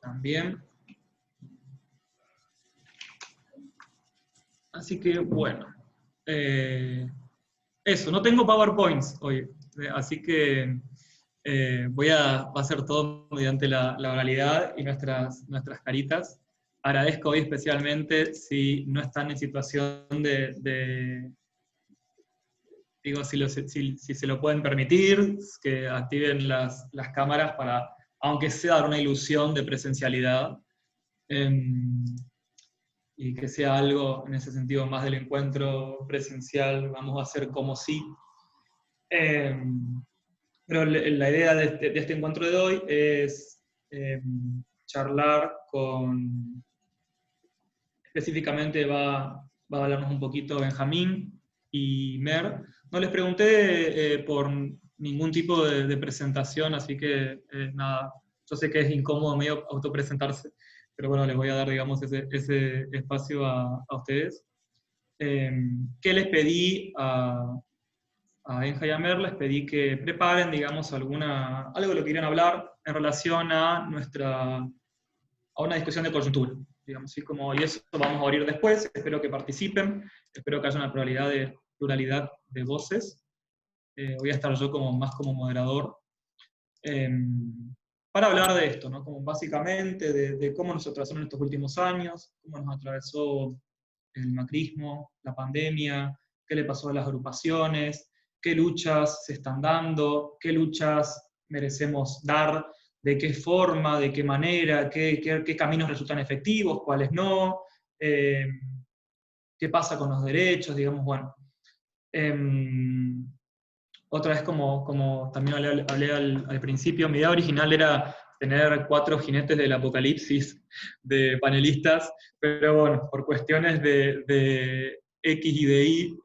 también. Así que, bueno. Eso, no tengo PowerPoints hoy, así que va a ser todo mediante la oralidad y nuestras caritas. Agradezco hoy especialmente si no están en situación digo, si se lo pueden permitir, que activen las cámaras para, aunque sea dar una ilusión de presencialidad, y que sea algo en ese sentido más del encuentro presencial, vamos a hacer como sí. Pero la idea de este encuentro de hoy es charlar específicamente va a hablarnos un poquito Benjamín y Mer. No les pregunté por ningún tipo de presentación, así que nada, yo sé que es incómodo medio autopresentarse, pero bueno, les voy a dar, digamos, ese espacio a ustedes. ¿Qué les pedí a Benja y a Mer? Les pedí que preparen, digamos, algo de lo que quieran hablar en relación a una discusión de coyuntura, digamos, ¿sí? Y eso vamos a abrir después, espero que participen, espero que haya una pluralidad de voces. Voy a estar yo más como moderador, para hablar de esto, ¿no? Como básicamente de cómo nos atravesó en estos últimos años, cómo nos atravesó el macrismo, la pandemia, qué le pasó a las agrupaciones, qué luchas se están dando, qué luchas merecemos dar, de qué forma, de qué manera, qué caminos resultan efectivos, cuáles no, qué pasa con los derechos, digamos, bueno. Otra vez, como también hablé al principio, mi idea original era tener 4 jinetes del apocalipsis de panelistas, pero bueno, por cuestiones de X y de Y,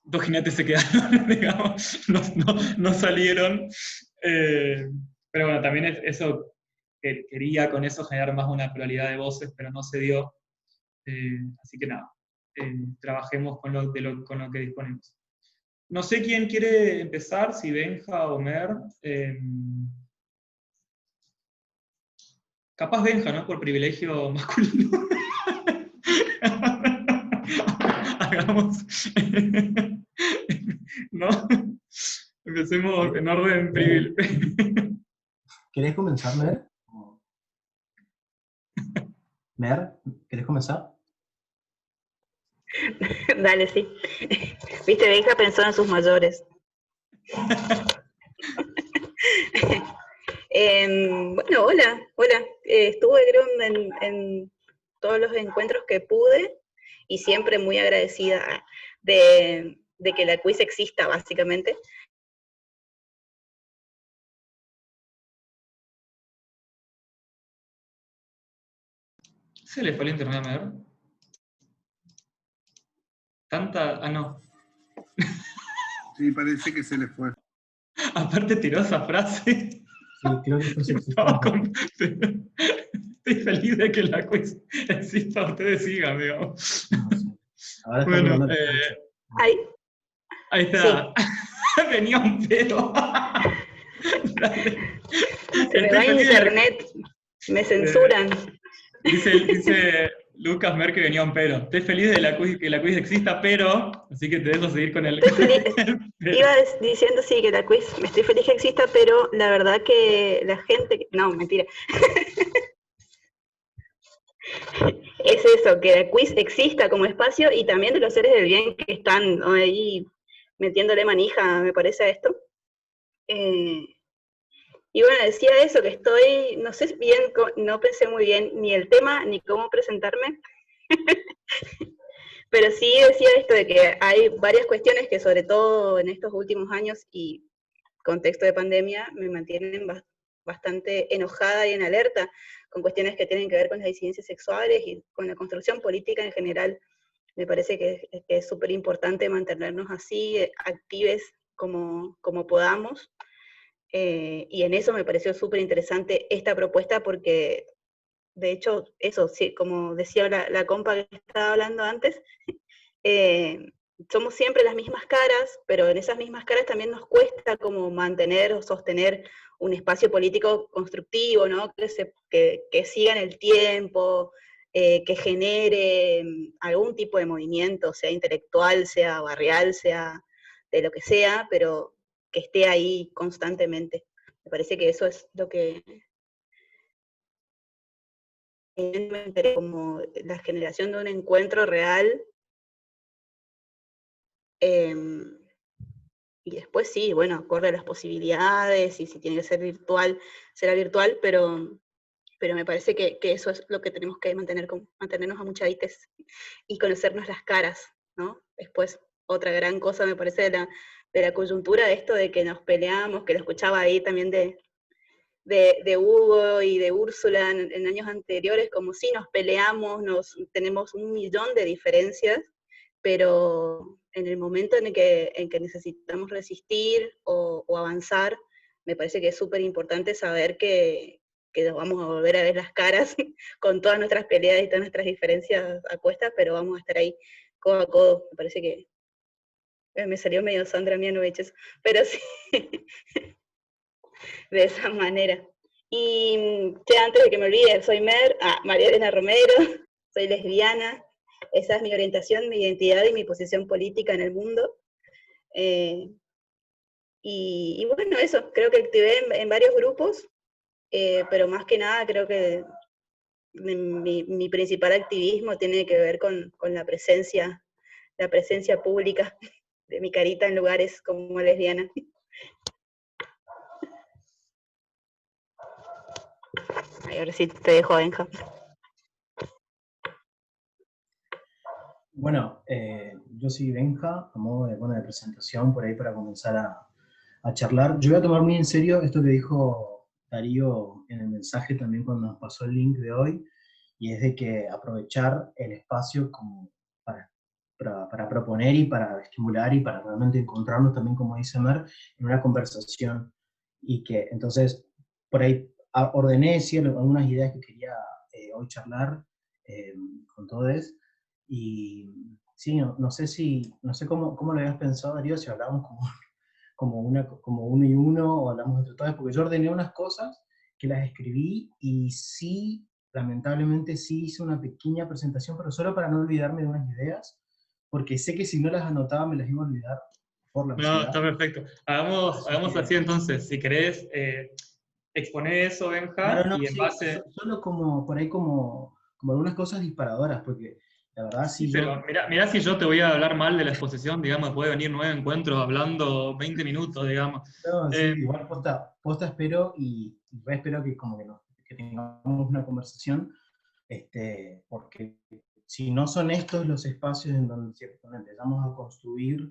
2 jinetes se quedaron, digamos, no salieron. Pero bueno, también eso, que quería con eso generar más una pluralidad de voces, pero no se dio. Así que nada, trabajemos con lo que disponemos. No sé quién quiere empezar, si Benja o Mer. Capaz Benja, ¿no? Por privilegio masculino. Hagamos. ¿No? Empecemos en orden privilegio. ¿Querés comenzar, Mer? Mer, ¿querés comenzar? Dale, sí. Viste, Benja pensó en sus mayores. Bueno, hola. Estuve, creo, en todos los encuentros que pude y siempre muy agradecida de que la quiz exista, básicamente. ¿Se le fue el internet a Mer? No. Sí, parece que se le fue. Aparte tiró esa frase. Sí, creo que fue sexista. Estoy feliz de que la quiz exista, ustedes sigan, digamos. No, sí. Ahora Bueno, ahí está. Sí. Venía un pedo. Se me va internet, me censuran. Dice Lucas Mer que venía un pero. Estoy feliz de que la quiz exista, pero... Así que te dejo seguir con el... Iba diciendo, sí, que la quiz, estoy feliz que exista, pero la verdad que la gente... No, mentira. Es eso, que la quiz exista como espacio y también de los seres del bien que están ahí metiéndole manija, me parece, a esto. Y bueno, decía eso, que estoy, no sé bien, no pensé muy bien ni el tema ni cómo presentarme, pero sí decía esto de que hay varias cuestiones que sobre todo en estos últimos años y contexto de pandemia me mantienen bastante enojada y en alerta con cuestiones que tienen que ver con las disidencias sexuales y con la construcción política en general. Me parece que es súper importante mantenernos así, actives como podamos. Y en eso me pareció súper interesante esta propuesta porque, de hecho, eso, sí, como decía la compa que estaba hablando antes, somos siempre las mismas caras, pero en esas mismas caras también nos cuesta como mantener o sostener un espacio político constructivo, ¿no? Que siga en el tiempo, que genere algún tipo de movimiento, sea intelectual, sea barrial, sea de lo que sea, pero que esté ahí constantemente. Me parece que eso es lo que como la generación de un encuentro real. Y después sí, bueno, acorde a las posibilidades, y si tiene que ser virtual, será virtual, pero me parece que eso es lo que tenemos que mantenernos amuchadites y conocernos las caras, ¿no? Después, otra gran cosa me parece de la coyuntura, de esto de que nos peleamos, que lo escuchaba ahí también de Hugo y de Úrsula en años anteriores, como si nos peleamos, tenemos un millón de diferencias, pero en el momento en que necesitamos resistir o avanzar, me parece que es súper importante saber que nos vamos a volver a ver las caras con todas nuestras peleas y todas nuestras diferencias a cuestas, pero vamos a estar ahí codo a codo. Me parece que me salió medio Sandra Mianovich, pero sí, de esa manera. Y antes de que me olvide, soy María Elena Romero, soy lesbiana, esa es mi orientación, mi identidad y mi posición política en el mundo. Y bueno, eso, creo que activé en varios grupos, pero más que nada creo que mi principal activismo tiene que ver con la presencia pública de mi carita en lugares como lesbiana. Ay, ahora sí te dejo, Benja. Bueno, yo soy Benja, a modo de presentación por ahí para comenzar a charlar. Yo voy a tomar muy en serio esto que dijo Darío en el mensaje también cuando nos pasó el link de hoy, y es de que aprovechar el espacio como para proponer y para estimular y para realmente encontrarnos también, como dice Mer, en una conversación. Y que entonces por ahí ordené ¿sí? Algunas ideas que quería hoy charlar con todos. Y sí, no sé cómo lo habías pensado, Darío, si hablamos como uno y uno, o hablamos entre todos, porque yo ordené unas cosas que las escribí y sí, lamentablemente sí hice una pequeña presentación, pero solo para no olvidarme de unas ideas, porque sé que si no las anotaba me las iba a olvidar por la No, ansiedad. está perfecto. Hagamos así entonces. Si querés, exponer eso, Claro, Benja, no, y en sí, base... solo como por ahí como algunas cosas disparadoras, porque la verdad Sí, sí yo... pero mirá si yo te voy a hablar mal de la exposición, digamos, puede venir 9 encuentros hablando 20 minutos, digamos. No, sí, Eh, igual posta espero y re espero que como que tengamos una conversación, porque si no son estos los espacios en donde, donde empezamos a construir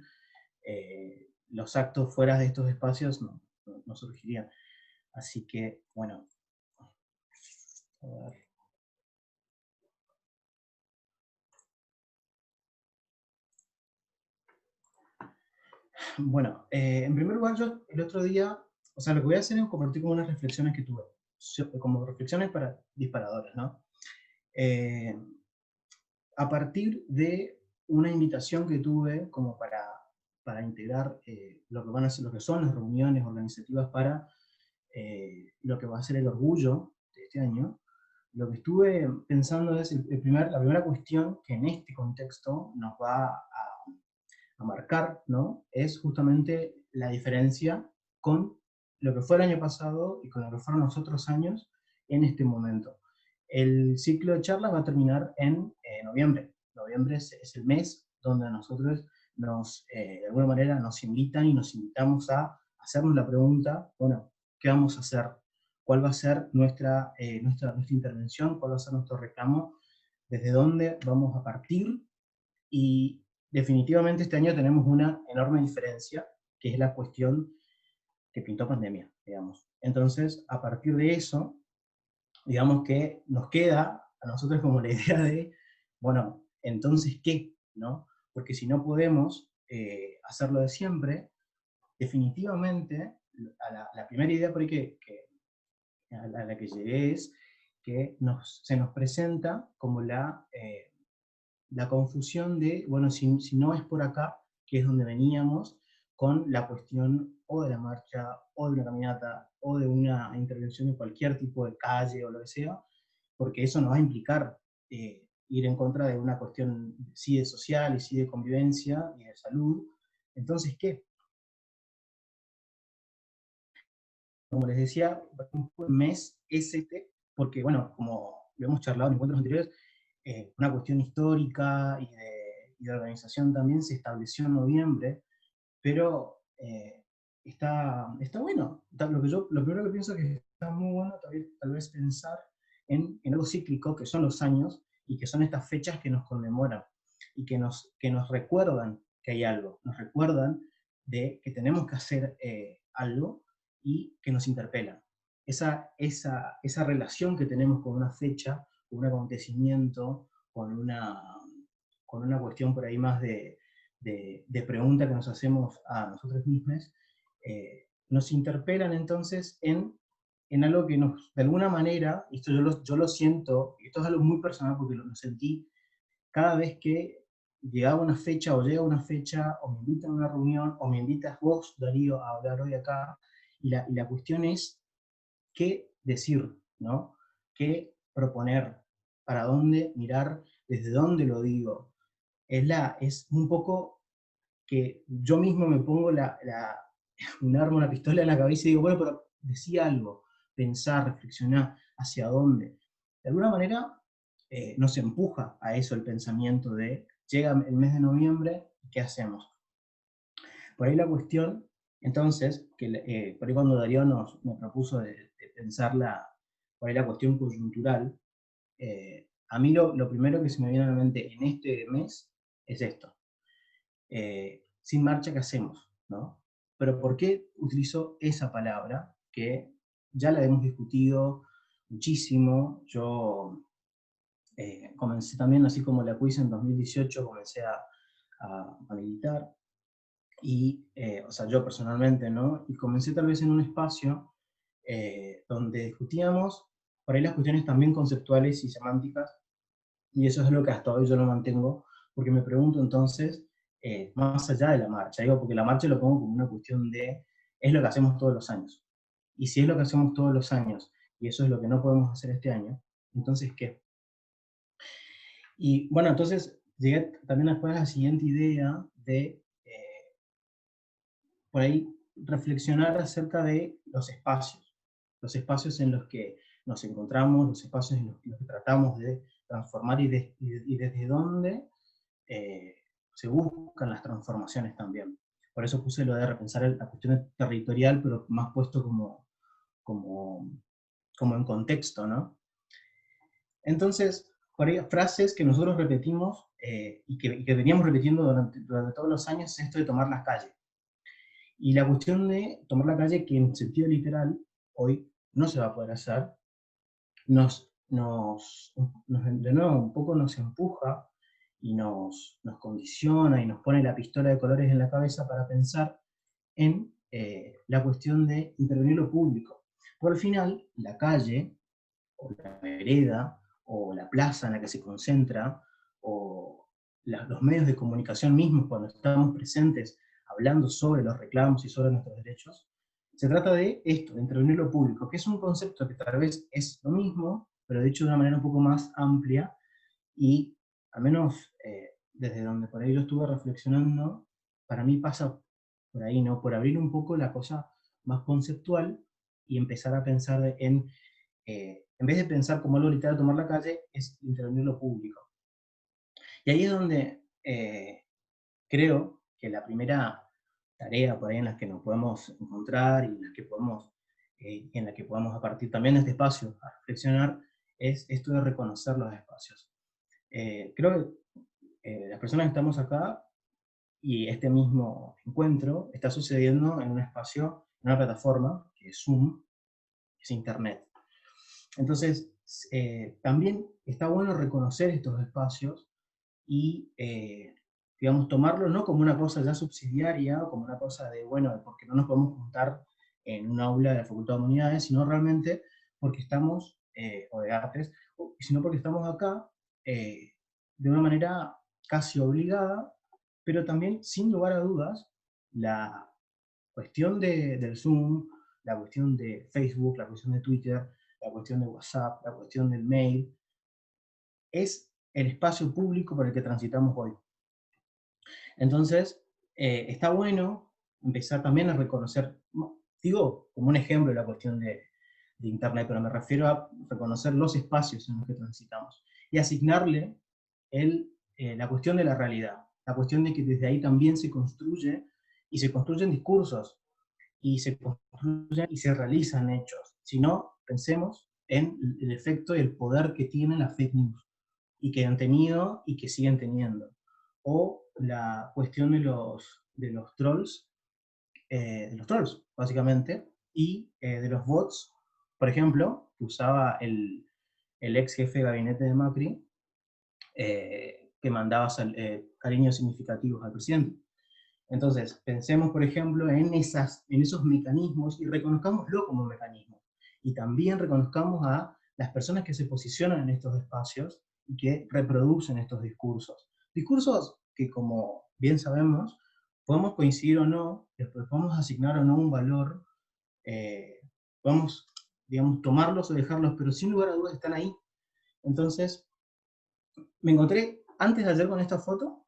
los actos fuera de estos espacios, no surgirían. Así que, bueno, a ver. Bueno, en primer lugar yo el otro día, o sea, lo que voy a hacer es compartir como unas reflexiones que tuve, como reflexiones para disparadoras, ¿no? A partir de una invitación que tuve como para integrar lo que van a ser, lo que son las reuniones organizativas para lo que va a ser el orgullo de este año, lo que estuve pensando es la primera cuestión que en este contexto nos va a marcar, ¿no? Es justamente la diferencia con lo que fue el año pasado y con lo que fueron los otros años en este momento. El ciclo de charlas va a terminar en noviembre. Noviembre es el mes donde nosotros de alguna manera nos invitan y nos invitamos a hacernos la pregunta, bueno, ¿qué vamos a hacer? ¿Cuál va a ser nuestra intervención? ¿Cuál va a ser nuestro reclamo? ¿Desde dónde vamos a partir? Y definitivamente este año tenemos una enorme diferencia, que es la cuestión que pintó pandemia, digamos. Entonces, a partir de eso, digamos que nos queda a nosotros como la idea de, bueno, entonces, ¿qué? ¿No? Porque si no podemos hacerlo de siempre, definitivamente, la primera idea por ahí a la que llegué es que se nos presenta como la confusión de, bueno, si no es por acá, que es donde veníamos, con la cuestión o de la marcha, o de una caminata, o de una intervención de cualquier tipo de calle o lo que sea, porque eso nos va a implicar ir en contra de una cuestión sí de social y sí de convivencia y de salud. Entonces, ¿qué? Como les decía, un buen mes es este, porque, bueno, como lo hemos charlado en encuentros anteriores, una cuestión histórica y de organización también se estableció en noviembre, pero está bueno. Lo primero que pienso es que está muy bueno tal vez pensar en algo cíclico, que son los años, y que son estas fechas que nos conmemoran, y que nos recuerdan que hay algo, nos recuerdan de que tenemos que hacer algo, y que nos interpelan. Esa relación que tenemos con una fecha, con un acontecimiento, con una cuestión por ahí más de pregunta que nos hacemos a nosotros mismos, nos interpelan entonces en algo que de alguna manera, y esto yo lo siento, y esto es algo muy personal porque lo sentí cada vez que llegaba una fecha, o llega una fecha, o me invitan a una reunión, o me invitas vos, Darío, a hablar hoy acá, y la cuestión es qué decir, ¿no? ¿Qué proponer? ¿Para dónde mirar? ¿Desde dónde lo digo? Es un poco que yo mismo me pongo un arma, una pistola en la cabeza y digo, bueno, pero decía algo, pensar, reflexionar, hacia dónde. De alguna manera nos empuja a eso el pensamiento de, llega el mes de noviembre, ¿qué hacemos? Por ahí la cuestión, entonces, por ahí cuando Darío me propuso de pensar por ahí la cuestión coyuntural, a mí lo primero que se me viene a la mente en este mes es esto. Sin marcha, ¿qué hacemos? ¿No? Pero ¿por qué utilizo esa palabra? Que ya la hemos discutido muchísimo. Yo comencé también, así como la quiz en 2018, comencé a militar. Y, o sea, yo personalmente, ¿no? Y comencé tal vez en un espacio donde discutíamos por ahí las cuestiones también conceptuales y semánticas, y eso es lo que hasta hoy yo lo mantengo, porque me pregunto entonces, más allá de la marcha, digo, porque la marcha lo pongo como una cuestión de, es lo que hacemos todos los años. Y si es lo que hacemos todos los años, y eso es lo que no podemos hacer este año, entonces, ¿qué? Y bueno, entonces llegué también después a la siguiente idea de, por ahí, reflexionar acerca de los espacios en los que nos encontramos, los espacios en los que tratamos de transformar y desde dónde se buscan las transformaciones también. Por eso puse lo de repensar la cuestión territorial, pero más puesto como en contexto, ¿no? Entonces, por ahí, frases que nosotros repetimos y que veníamos repitiendo durante todos los años, es esto de tomar las calles. Y la cuestión de tomar la calle, que en sentido literal, hoy no se va a poder hacer, de nuevo, un poco nos empuja y nos condiciona y nos pone la pistola de colores en la cabeza para pensar en la cuestión de intervenir lo público. Por al final, la calle, o la vereda, o la plaza en la que se concentra, o los medios de comunicación mismos cuando estamos presentes hablando sobre los reclamos y sobre nuestros derechos, se trata de esto, de intervenir lo público, que es un concepto que tal vez es lo mismo, pero dicho de una manera un poco más amplia, y al menos desde donde por ahí yo estuve reflexionando, para mí pasa por ahí, ¿no? Por abrir un poco la cosa más conceptual y empezar a pensar en vez de pensar como algo literal tomar la calle, es intervenir lo público. Y ahí es donde creo que la primera tarea por ahí en la que nos podemos encontrar y en la que podemos a partir también de este espacio a reflexionar, es esto de reconocer los espacios. Creo que las personas que estamos acá y este mismo encuentro está sucediendo en un espacio, en una plataforma que es Zoom, que es Internet. Entonces, también está bueno reconocer estos espacios y, digamos, tomarlo no como una cosa ya subsidiaria, o como una cosa de, bueno, porque no nos podemos juntar en un aula de la Facultad de Humanidades, sino realmente porque estamos, o de artes, sino porque estamos acá de una manera casi obligada, pero también, sin lugar a dudas, la cuestión del Zoom, la cuestión de Facebook, la cuestión de Twitter, la cuestión de WhatsApp, la cuestión del mail, es el espacio público por el que transitamos hoy. Entonces, está bueno empezar también a reconocer, digo, como un ejemplo la cuestión de Internet, pero me refiero a reconocer los espacios en los que transitamos y asignarle la cuestión de la realidad, la cuestión de que desde ahí también se construye y se construyen discursos y se construyen y se realizan hechos. Si no, pensemos en el efecto y el poder que tienen las fake news y que han tenido y que siguen teniendo. O la cuestión de los trolls, básicamente, y de los bots, por ejemplo, que usaba el ex jefe de gabinete de Macri, que mandaba cariños significativos al presidente. Entonces, pensemos, por ejemplo, en esos mecanismos y reconozcámoslo como mecanismos. Y también reconozcamos a las personas que se posicionan en estos espacios y que reproducen estos discursos. Discursos que, como bien sabemos, podemos coincidir o no, después podemos asignar o no un valor, podemos, digamos, tomarlos o dejarlos, pero sin lugar a dudas están ahí. Entonces, me encontré antes de ayer con esta foto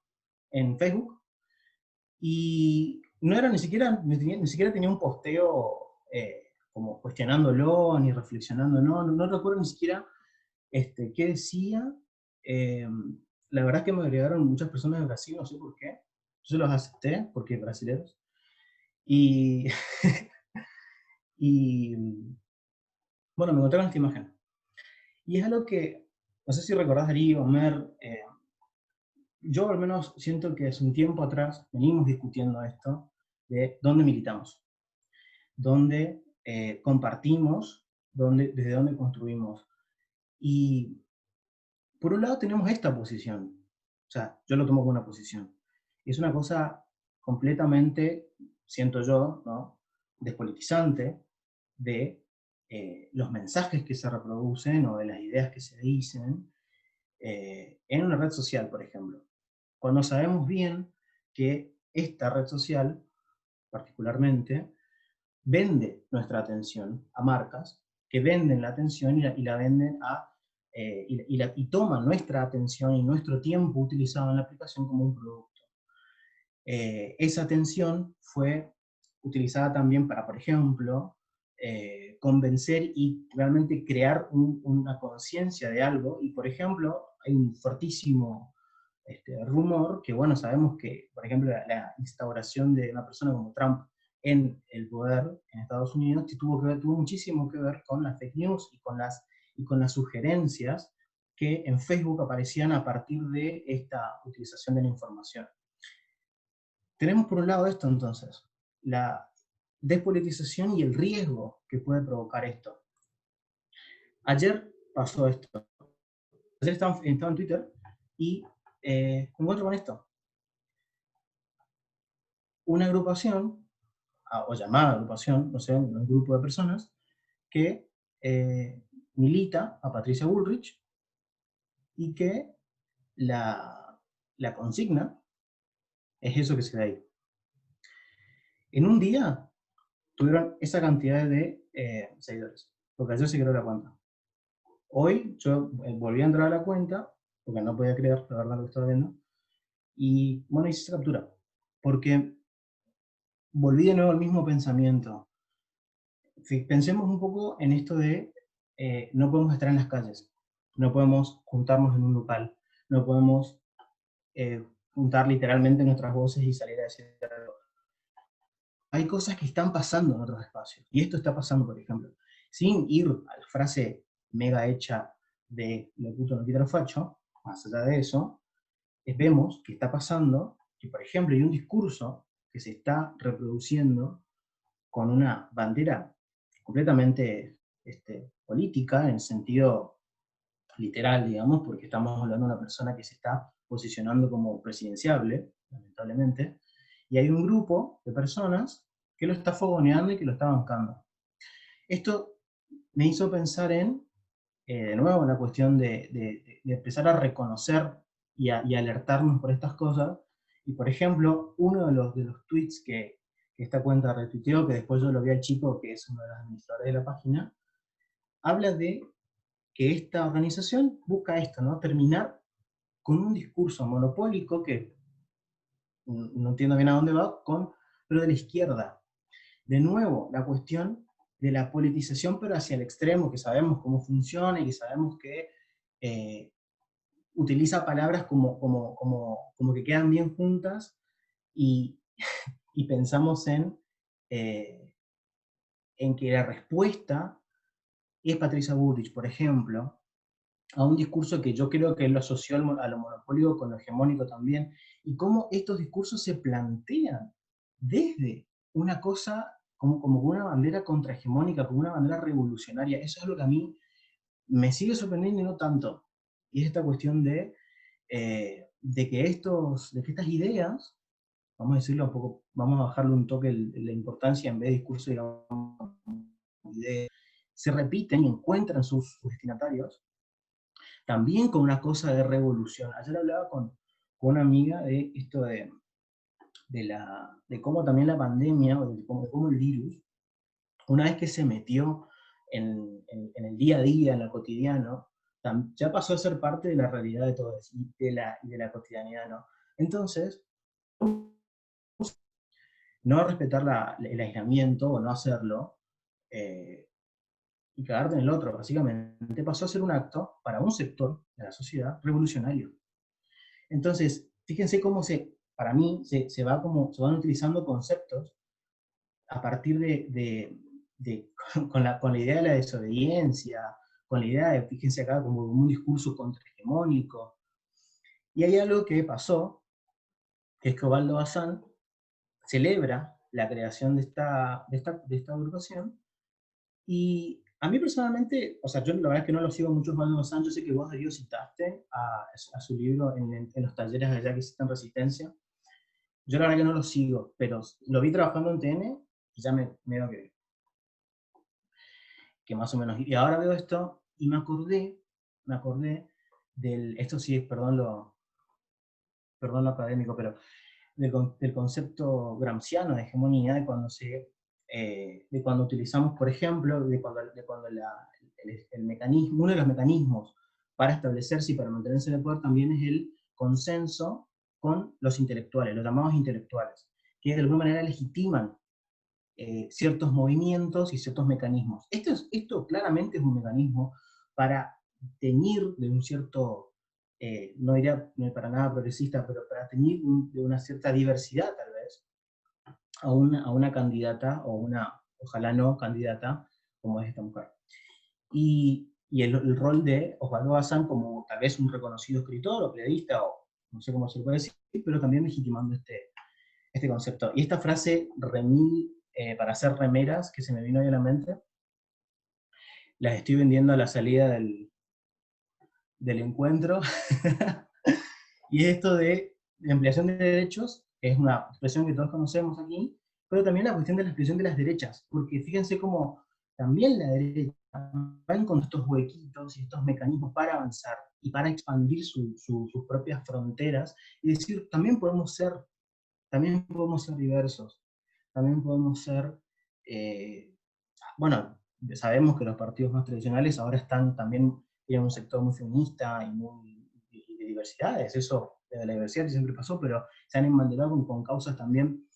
en Facebook, y no era ni siquiera tenía un posteo como cuestionándolo, ni reflexionando, no recuerdo ni siquiera qué decía. La verdad es que me agregaron muchas personas de Brasil, no sé por qué. Yo los acepté, porque brasileños. Y, y bueno, me encontré con esta imagen. Y es algo que, no sé si recordás, Darío, Mer, yo al menos siento que hace un tiempo atrás venimos discutiendo esto de dónde militamos, dónde compartimos, desde dónde construimos. Y por un lado tenemos esta posición, o sea, yo lo tomo como una posición. Y es una cosa completamente, siento yo, ¿no?, despolitizante de los mensajes que se reproducen o de las ideas que se dicen en una red social, por ejemplo. Cuando sabemos bien que esta red social, particularmente, vende nuestra atención a marcas que venden la atención y la venden y toman nuestra atención y nuestro tiempo utilizado en la aplicación como un producto. Esa atención fue utilizada también para, por ejemplo, convencer y realmente crear una conciencia de algo. Y, por ejemplo, hay un fortísimo rumor que, bueno, sabemos que, por ejemplo, la instauración de una persona como Trump en el poder en Estados Unidos tuvo muchísimo que ver con las fake news y con las sugerencias que en Facebook aparecían a partir de esta utilización de la información. Tenemos por un lado esto, entonces, la despolitización y el riesgo que puede provocar esto. Ayer pasó esto. Ayer estaba en Twitter y me encuentro con esto. Una agrupación, o llamada agrupación, no sé, un grupo de personas, que milita a Patricia Bullrich y que la consigna es eso que se ve ahí. En un día tuvieron esa cantidad de seguidores, porque ayer se creó la cuenta. Hoy yo volví a entrar a la cuenta, porque no podía creer, la verdad, lo que estaba viendo, y bueno, hice esa captura, porque volví de nuevo al mismo pensamiento. Pensemos un poco en esto de no podemos estar en las calles, no podemos juntarnos en un local, no podemos juntar literalmente nuestras voces y salir a decir algo. Hay cosas que están pasando en otros espacios, y esto está pasando, por ejemplo, sin ir a la frase mega hecha de lo puto no quita lo facho, más allá de eso, vemos que está pasando que, por ejemplo, hay un discurso que se está reproduciendo con una bandera completamente política, en el sentido literal, digamos, porque estamos hablando de una persona que se está posicionando como presidenciable, lamentablemente, y hay un grupo de personas que lo está fogoneando y que lo está bancando. Esto me hizo pensar de nuevo, en la cuestión de empezar a reconocer y alertarnos por estas cosas. Y por ejemplo, uno de los tweets que esta cuenta retuiteó, que después yo lo vi al chico, que es uno de los administradores de la página, habla de que esta organización busca esto, ¿no? Terminar con un discurso monopólico que no entiendo bien a dónde va, pero de la izquierda. De nuevo, la cuestión de la politización, pero hacia el extremo, que sabemos cómo funciona y que sabemos que utiliza palabras como que quedan bien juntas y, y pensamos en que la respuesta es Patricia Bullrich, por ejemplo, a un discurso que yo creo que él lo asoció a lo monopólico con lo hegemónico también, y cómo estos discursos se plantean desde una cosa como una bandera contrahegemónica, como una bandera revolucionaria. Eso es lo que a mí me sigue sorprendiendo y no tanto. Y es esta cuestión de que estas ideas, vamos a decirlo un poco, vamos a bajarle un toque la importancia en vez de discurso, digamos, se repiten y encuentran sus destinatarios, también con una cosa de revolución. Ayer hablaba con una amiga de esto de cómo también la pandemia, o de cómo el virus, una vez que se metió en el día a día, en lo cotidiano, ya pasó a ser parte de la realidad de todos, y de la cotidianidad, ¿no? Entonces, no respetar el aislamiento, o no hacerlo, y cagarte en el otro, básicamente, pasó a ser un acto para un sector de la sociedad revolucionario. Entonces, fíjense cómo para mí, se van utilizando conceptos a partir con la idea de la desobediencia, con la idea de, fíjense acá, como un discurso contrahegemónico. Y hay algo que pasó, que es que Osvaldo Bazán celebra la creación de esta agrupación, y a mí personalmente, o sea, yo la verdad es que no lo sigo mucho Osvaldo Bazán, yo sé que vos, Darío, citaste a su libro en los talleres allá que existen Resistencia. Yo la verdad que no lo sigo, pero lo vi trabajando en TN y ya me veo que más o menos. Y ahora veo esto y me acordé esto sí, perdón lo académico, pero del concepto gramsciano de hegemonía, de cuando utilizamos, por ejemplo, de cuando el mecanismo, uno de los mecanismos para establecerse y para mantenerse en el poder también es el consenso con los intelectuales, los llamados intelectuales, que de alguna manera legitiman ciertos movimientos y ciertos mecanismos. Esto claramente es un mecanismo para teñir de un cierto, no diría para nada progresista, pero para teñir de una cierta diversidad, tal vez, a una candidata, ojalá no candidata, como es esta mujer. Y el rol de Osvaldo Bazán como tal vez un reconocido escritor o periodista, o no sé cómo se puede decir, pero también legitimando este concepto. Y esta frase remil para hacer remeras que se me vino hoy a la mente, las estoy vendiendo a la salida del encuentro. Y es esto de la ampliación de derechos, que es una expresión que todos conocemos aquí, pero también la cuestión de la expresión de las derechas, porque fíjense cómo también la derecha va con estos huequitos y estos mecanismos para avanzar y para expandir sus propias fronteras y decir, también podemos ser diversos, también podemos ser, bueno, sabemos que los partidos más tradicionales ahora están también en un sector muy feminista y de diversidades, eso de la diversidad siempre pasó, pero se han embanderado con causas también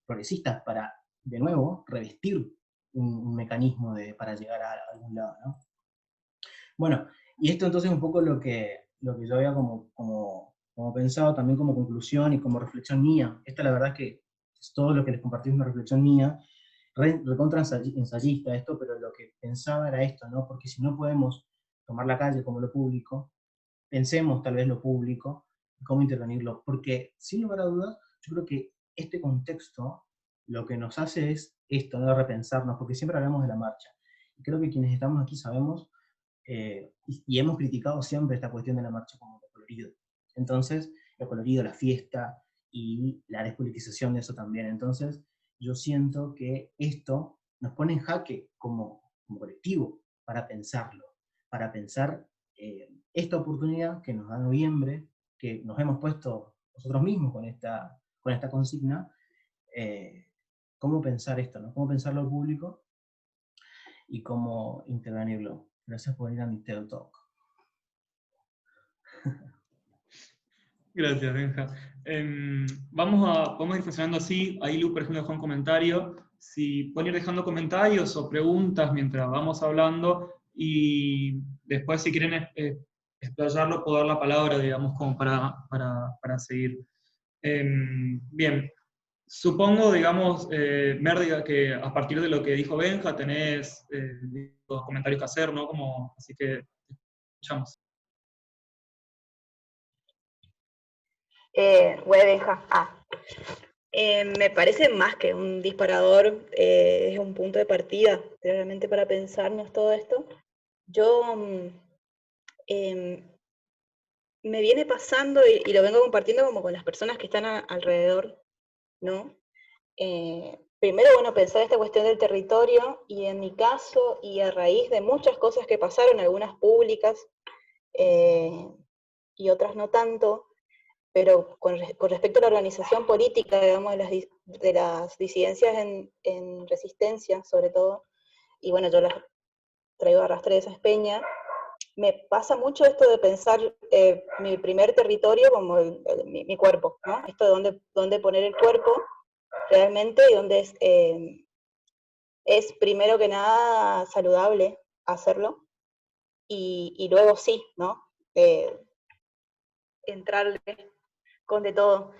progresistas para, de nuevo, revestir un mecanismo para llegar a algún lado, ¿no? Bueno, y esto entonces es un poco lo que yo había como pensado también como conclusión y como reflexión mía. Esta la verdad que es todo lo que les compartí, es una reflexión mía, recontra ensayista esto, pero lo que pensaba era esto, ¿no? Porque si no podemos tomar la calle como lo público, pensemos tal vez lo público, cómo intervenirlo, porque sin lugar a dudas, yo creo que este contexto lo que nos hace es esto, ¿no? De repensarnos, porque siempre hablamos de la marcha. Y creo que quienes estamos aquí sabemos y hemos criticado siempre esta cuestión de la marcha como lo colorido. Entonces, lo colorido, la fiesta y la despolitización de eso también. Entonces, yo siento que esto nos pone en jaque como colectivo para pensarlo, para pensar esta oportunidad que nos da noviembre que nos hemos puesto nosotros mismos con esta consigna, cómo pensar esto, ¿no? Cómo pensarlo al público y cómo intervenirlo. Gracias por ir a mi TED Talk. Gracias, Benja. Vamos a ir funcionando así. Ahí Lu, por ejemplo, dejó un comentario. Si pueden ir dejando comentarios o preguntas mientras vamos hablando, y después, si quieren explayarlo, puedo dar la palabra, digamos, como para seguir. Bien, supongo, digamos, Mer, que a partir de lo que dijo Benja, tenés los comentarios que hacer, ¿no? Así que escuchamos. Benja. Me parece más que un disparador, es un punto de partida realmente para pensarnos todo esto. Yo me viene pasando y lo vengo compartiendo como con las personas que están alrededor, ¿no? Primero, bueno, pensar esta cuestión del territorio, y en mi caso, y a raíz de muchas cosas que pasaron, algunas públicas y otras no tanto, pero con respecto a la organización política, digamos, de las disidencias en resistencia, sobre todo, y bueno, yo las traigo a arrastre de esa espeña, me pasa mucho esto de pensar mi primer territorio como mi cuerpo, ¿no? Esto de dónde poner el cuerpo realmente, y dónde es primero que nada saludable hacerlo, y luego sí, ¿no? Entrarle con de todo.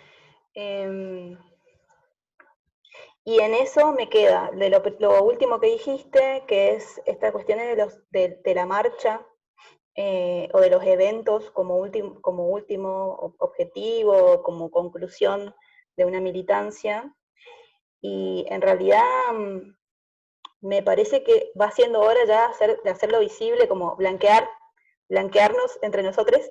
Y en eso me queda de lo último que dijiste, que es esta cuestión de la marcha, o de los eventos como último objetivo, como conclusión de una militancia. Y en realidad me parece que va siendo hora ya de hacerlo visible, como blanquearnos entre nosotros,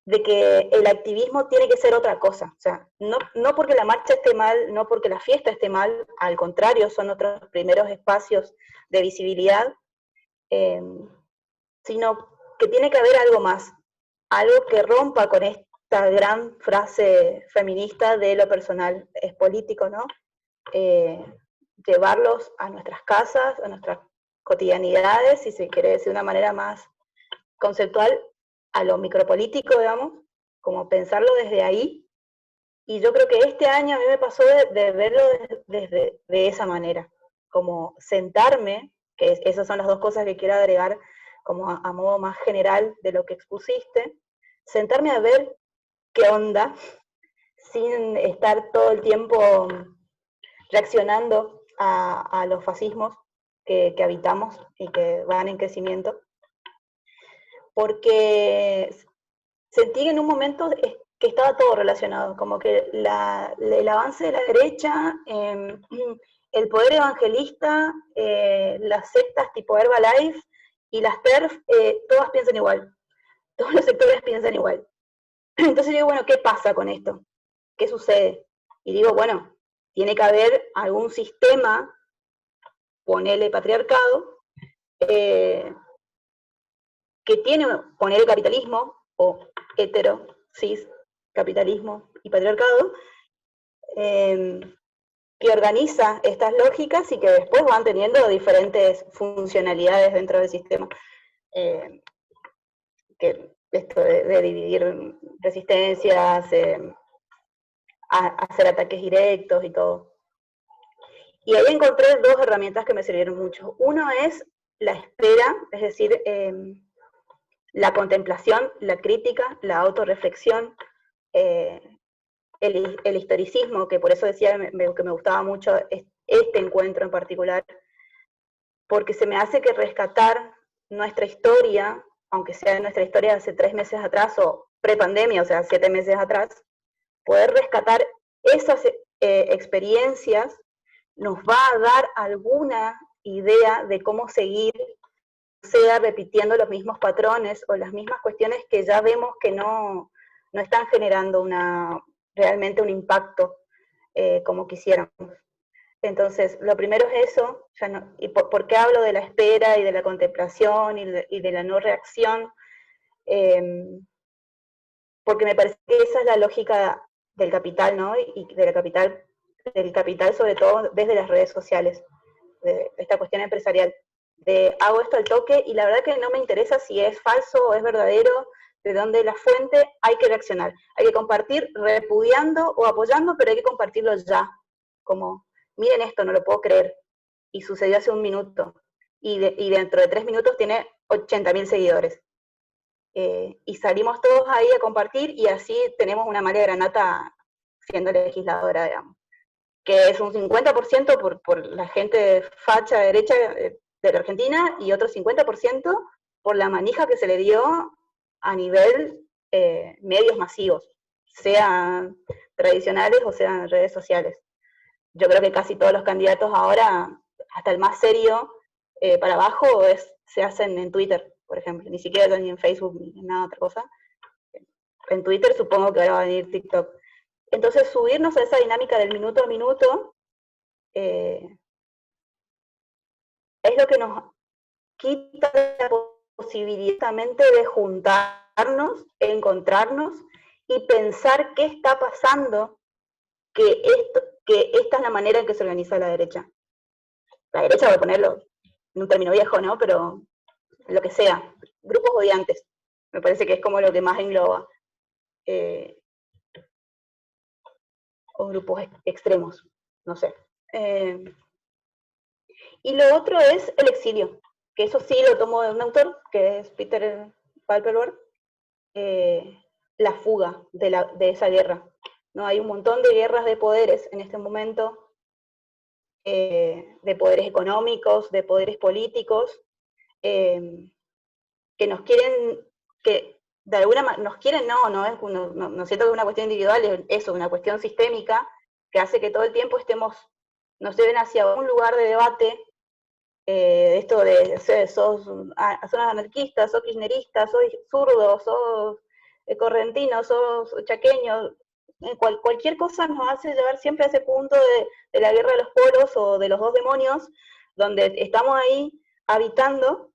de que el activismo tiene que ser otra cosa. O sea, no porque la marcha esté mal, no porque la fiesta esté mal, al contrario, son otros primeros espacios de visibilidad, sino que tiene que haber algo más, algo que rompa con esta gran frase feminista de lo personal es político, ¿no? Llevarlos a nuestras casas, a nuestras cotidianidades, si se quiere decir de una manera más conceptual, a lo micropolítico, digamos, como pensarlo desde ahí. Y yo creo que este año a mí me pasó de verlo de esa manera, como sentarme, que esas son las dos cosas que quiero agregar como a modo más general de lo que expusiste, sentarme a ver qué onda, sin estar todo el tiempo reaccionando a los fascismos que habitamos y que van en crecimiento, porque sentí que en un momento que estaba todo relacionado, como que el avance de la derecha, el poder evangelista, las sectas tipo Herbalife y las TERF, todas piensan igual, todos los sectores piensan igual. Entonces digo, bueno, ¿qué pasa con esto? ¿Qué sucede? Y digo, bueno, tiene que haber algún sistema, ponele patriarcado, que tiene, poner capitalismo, o hetero, cis, capitalismo y patriarcado, que organiza estas lógicas y que después van teniendo diferentes funcionalidades dentro del sistema. Que esto de dividir resistencias, hacer ataques directos y todo. Y ahí encontré dos herramientas que me sirvieron mucho. Uno es la espera, es decir, la contemplación, la crítica, la autorreflexión, el historicismo, que por eso decía que me gustaba mucho este encuentro en particular, porque se me hace que rescatar nuestra historia, aunque sea nuestra historia de hace 3 meses atrás o prepandemia, o sea, 7 meses atrás, poder rescatar esas experiencias nos va a dar alguna idea de cómo seguir, sea repitiendo los mismos patrones o las mismas cuestiones que ya vemos que no están generando realmente un impacto como quisiéramos. Entonces, lo primero es eso, ¿y por qué hablo de la espera y de la contemplación y de la no reacción? porque me parece que esa es la lógica del capital, ¿no? Y del capital sobre todo desde las redes sociales, de esta cuestión empresarial. De hago esto al toque y la verdad que no me interesa si es falso o es verdadero, de dónde la fuente, hay que reaccionar. Hay que compartir repudiando o apoyando, pero hay que compartirlo ya. Como, miren esto, no lo puedo creer. Y sucedió hace un minuto. Y dentro de 3 minutos tiene 80.000 seguidores. Y salimos todos ahí a compartir y así tenemos una María Granata siendo legisladora, digamos. Que es un 50% por la gente facha derecha de la Argentina y otro 50% por la manija que se le dio a nivel medios masivos, sean tradicionales o sean redes sociales. Yo creo que casi todos los candidatos ahora, hasta el más serio, para abajo, se hacen en Twitter, por ejemplo, ni siquiera ni en Facebook ni en nada otra cosa. En Twitter supongo que ahora va a venir TikTok. Entonces subirnos a esa dinámica del minuto a minuto es lo que nos quita la posibilidad de juntarnos, encontrarnos y pensar qué está pasando, que esta es la manera en que se organiza la derecha. La derecha, voy a ponerlo en un término viejo, ¿no? Pero lo que sea, grupos odiantes, me parece que es como lo que más engloba. O grupos extremos, no sé. Y lo otro es el exilio, que eso sí lo tomo de un autor, que es Peter Palperberg, la fuga de esa guerra. ¿No? Hay un montón de guerras de poderes en este momento, de poderes económicos, de poderes políticos, que nos quieren, que de alguna manera, nos quieren, no siento que es una cuestión individual, es eso, una cuestión sistémica, que hace que todo el tiempo nos lleven hacia un lugar de debate, esto de, sos anarquista, sos kirchnerista, sos zurdo, sos correntino, sos chaqueño, cualquier cosa nos hace llevar siempre a ese punto de la guerra de los polos o de los dos demonios, donde estamos ahí habitando,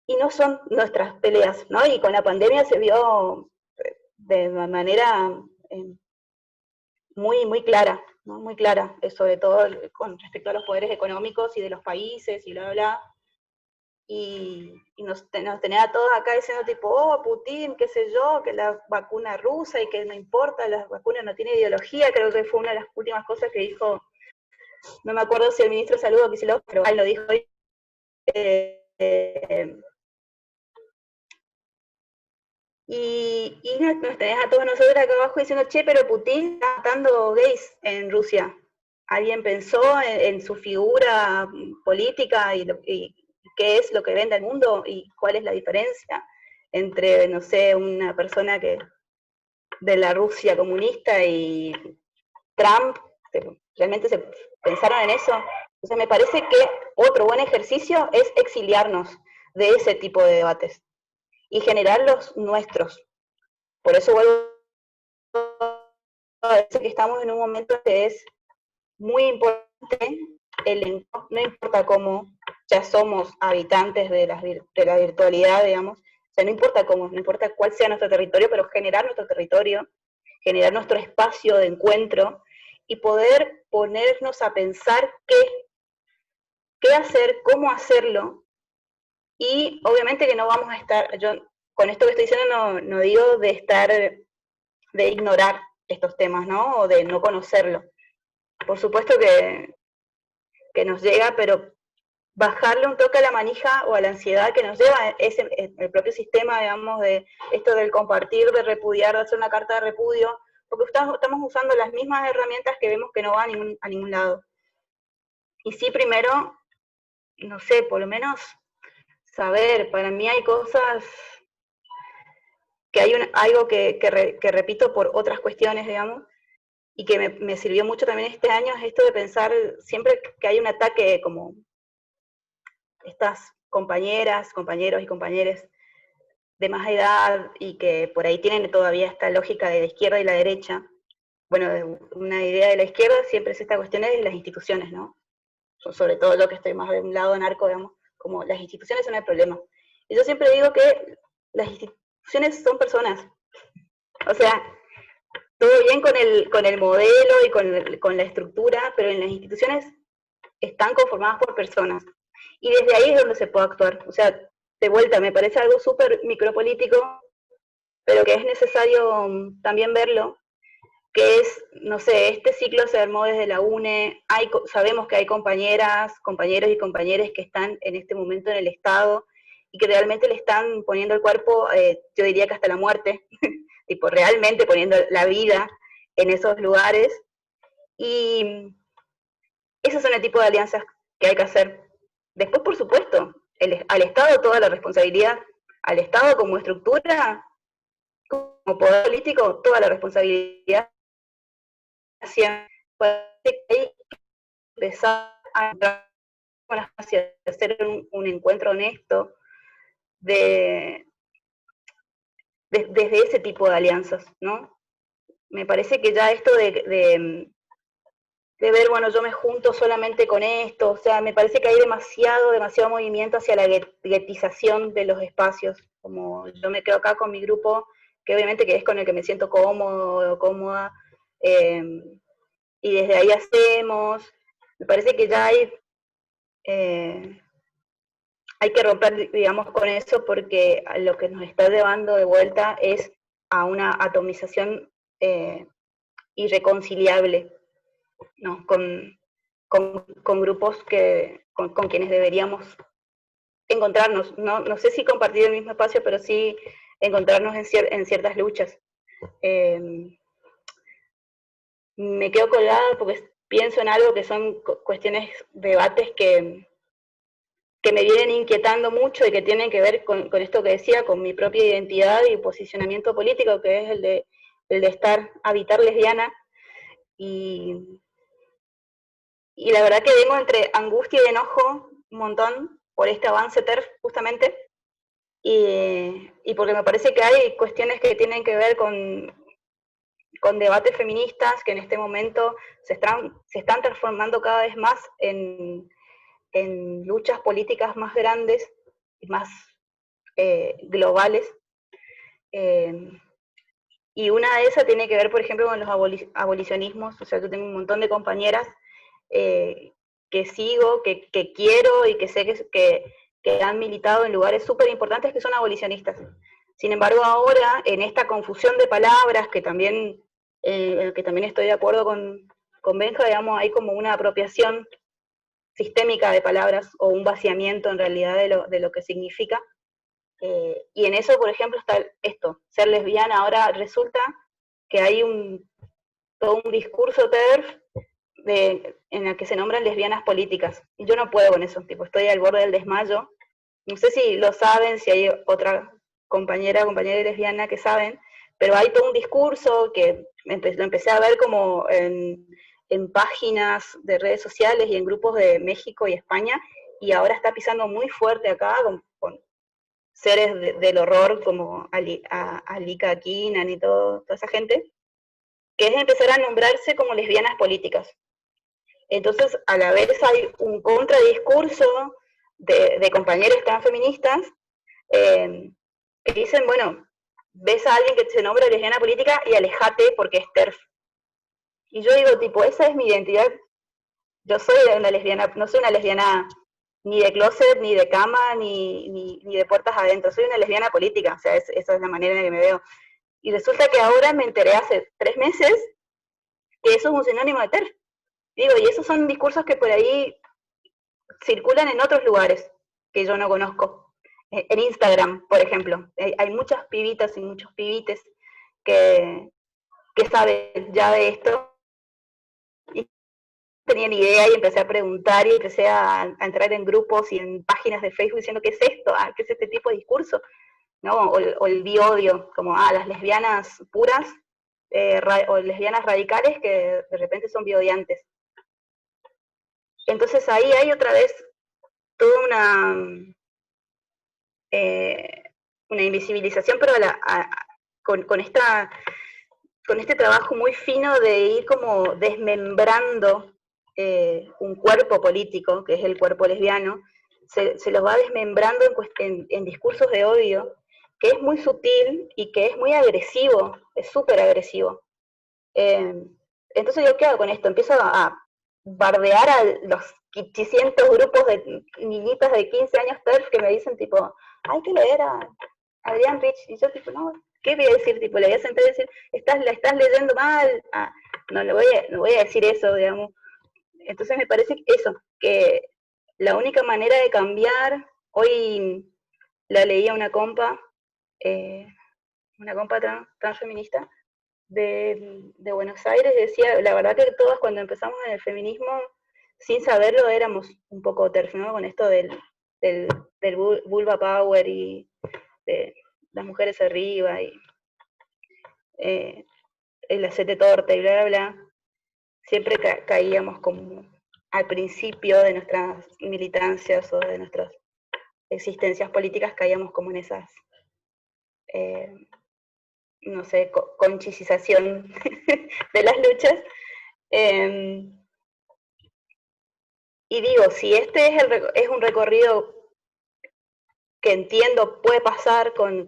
y no son nuestras peleas, ¿no? Y con la pandemia se vio de manera muy, muy clara, ¿no? Muy clara, sobre todo con respecto a los poderes económicos y de los países y bla, bla, bla. Y nos tenía a todos acá diciendo tipo, oh, Putin, qué sé yo, que la vacuna rusa y que no importa, la vacuna no tiene ideología, creo que fue una de las últimas cosas que dijo, no me acuerdo si el ministro de Salud o Kicillof, pero él lo dijo hoy. Y nos tenés a todos nosotros acá abajo diciendo, che, pero Putin está matando gays en Rusia. ¿Alguien pensó en su figura política y qué es lo que vende al mundo y cuál es la diferencia entre, no sé, una persona de la Rusia comunista y Trump? ¿Realmente se pensaron en eso? Entonces me parece que otro buen ejercicio es exiliarnos de ese tipo de debates y generar los nuestros. Por eso vuelvo a decir que estamos en un momento que es muy importante, no importa cómo, ya somos habitantes de la virtualidad, digamos, o sea, no importa cómo, no importa cuál sea nuestro territorio, pero generar nuestro territorio, generar nuestro espacio de encuentro y poder ponernos a pensar qué hacer, cómo hacerlo, y obviamente que no vamos a estar, yo con esto que estoy diciendo no digo de ignorar estos temas, ¿no? O de no conocerlo. Por supuesto que nos llega, pero bajarle un toque a la manija o a la ansiedad que nos lleva el propio sistema, digamos, de esto del compartir, de repudiar, de hacer una carta de repudio, porque estamos usando las mismas herramientas que vemos que no van a ningún lado. Y sí, primero, no sé, por lo menos saber, para mí hay cosas que hay algo que repito por otras cuestiones, digamos, y que me sirvió mucho también este año, es esto de pensar siempre que hay un ataque, como estas compañeras, compañeros y compañeras de más edad y que por ahí tienen todavía esta lógica de la izquierda y la derecha. Bueno, una idea de la izquierda siempre es esta cuestión de las instituciones, ¿no? Sobre todo lo que estoy más de un lado anarco, digamos, como las instituciones son el problema. Y yo siempre digo que las instituciones son personas. O sea, todo bien con el modelo y con la estructura, pero en las instituciones están conformadas por personas. Y desde ahí es donde se puede actuar. O sea, de vuelta, me parece algo súper micropolítico, pero que es necesario también verlo, que es, no sé, este ciclo se armó desde la UNE, sabemos que hay compañeras, compañeros y compañeras que están en este momento en el Estado y que realmente le están poniendo el cuerpo, yo diría que hasta la muerte, tipo realmente poniendo la vida en esos lugares. Y esos son el tipo de alianzas que hay que hacer. Después, por supuesto, al Estado toda la responsabilidad, al Estado como estructura, como poder político, toda la responsabilidad hacia empezar a entrar hacia hacer un encuentro honesto desde ese tipo de alianzas, ¿no? Me parece que ya esto de ver, bueno, yo me junto solamente con esto, o sea, me parece que hay demasiado movimiento hacia la guetización de los espacios, como yo me quedo acá con mi grupo, que obviamente que es con el que me siento cómodo o cómoda, y desde ahí hacemos, me parece que ya hay que romper, digamos, con eso, porque lo que nos está llevando de vuelta es a una atomización irreconciliable, ¿no? Con grupos con quienes deberíamos encontrarnos, no sé si compartir el mismo espacio, pero sí encontrarnos en ciertas luchas. Me quedo colgada porque pienso en algo que son cuestiones, debates que me vienen inquietando mucho y que tienen que ver con esto que decía, con mi propia identidad y posicionamiento político, que es el de habitar lesbiana. Y la verdad que vengo entre angustia y enojo un montón por este avance TERF, justamente, y porque me parece que hay cuestiones que tienen que ver con debates feministas que en este momento se están transformando cada vez más en luchas políticas más grandes y más globales. Y una de esas tiene que ver, por ejemplo, con los abolicionismos. O sea, yo tengo un montón de compañeras que sigo, que quiero y que sé que han militado en lugares súper importantes que son abolicionistas. Sin embargo, ahora, en esta confusión de palabras, que también estoy de acuerdo con Benja, digamos, hay como una apropiación sistémica de palabras o un vaciamiento en realidad de lo que significa. Y en eso, por ejemplo, está esto, ser lesbiana. Ahora resulta que hay todo un discurso TERF en el que se nombran lesbianas políticas. Y yo no puedo con eso, tipo, estoy al borde del desmayo. No sé si lo saben, si hay otra compañera lesbiana que saben, pero hay todo un discurso que lo empecé a ver como en páginas de redes sociales y en grupos de México y España, y ahora está pisando muy fuerte acá con seres del horror como Alika Kinan y toda esa gente, que es empezar a nombrarse como lesbianas políticas. Entonces, a la vez hay un contradiscurso de compañeros transfeministas que dicen, bueno, ves a alguien que se nombra lesbiana política y alejate porque es TERF. Y yo digo, tipo, esa es mi identidad. Yo soy una lesbiana, no soy una lesbiana ni de closet, ni de cama, ni de puertas adentro. Soy una lesbiana política, o sea, esa es la manera en la que me veo. Y resulta que ahora me enteré hace 3 meses que eso es un sinónimo de TERF. Digo, y esos son discursos que por ahí circulan en otros lugares que yo no conozco. En Instagram, por ejemplo, hay muchas pibitas y muchos pibites que saben ya de esto. Y tenía ni idea y empecé a preguntar y empecé a entrar en grupos y en páginas de Facebook diciendo, ¿qué es esto? ¿Qué es este tipo de discurso? ¿No? O el biodio, como las lesbianas puras o lesbianas radicales que de repente son biodiantes. Entonces ahí hay otra vez toda una invisibilización, pero con este trabajo muy fino de ir como desmembrando un cuerpo político, que es el cuerpo lesbiano, se los va desmembrando en discursos de odio que es muy sutil y que es muy agresivo, es súper agresivo. Entonces yo, ¿qué hago con esto? Empiezo a bardear a los 500 grupos de niñitas de 15 años TERF que me dicen tipo, hay que leer a Adrián Rich, y yo tipo, no, ¿qué voy a decir? Tipo, le voy a sentar y decir, la estás leyendo mal, no voy a decir eso, digamos. Entonces me parece eso, que la única manera de cambiar, hoy la leía una compa transfeminista de Buenos Aires, decía, la verdad que todas cuando empezamos en el feminismo, sin saberlo, éramos un poco TERF, ¿no? Con esto del vulva power y de las mujeres arriba y el hacete torta y bla, bla, bla. Siempre caíamos como al principio de nuestras militancias o de nuestras existencias políticas, caíamos como en esas, no sé, conchicización de las luchas. Y digo, si este es un recorrido que entiendo puede pasar con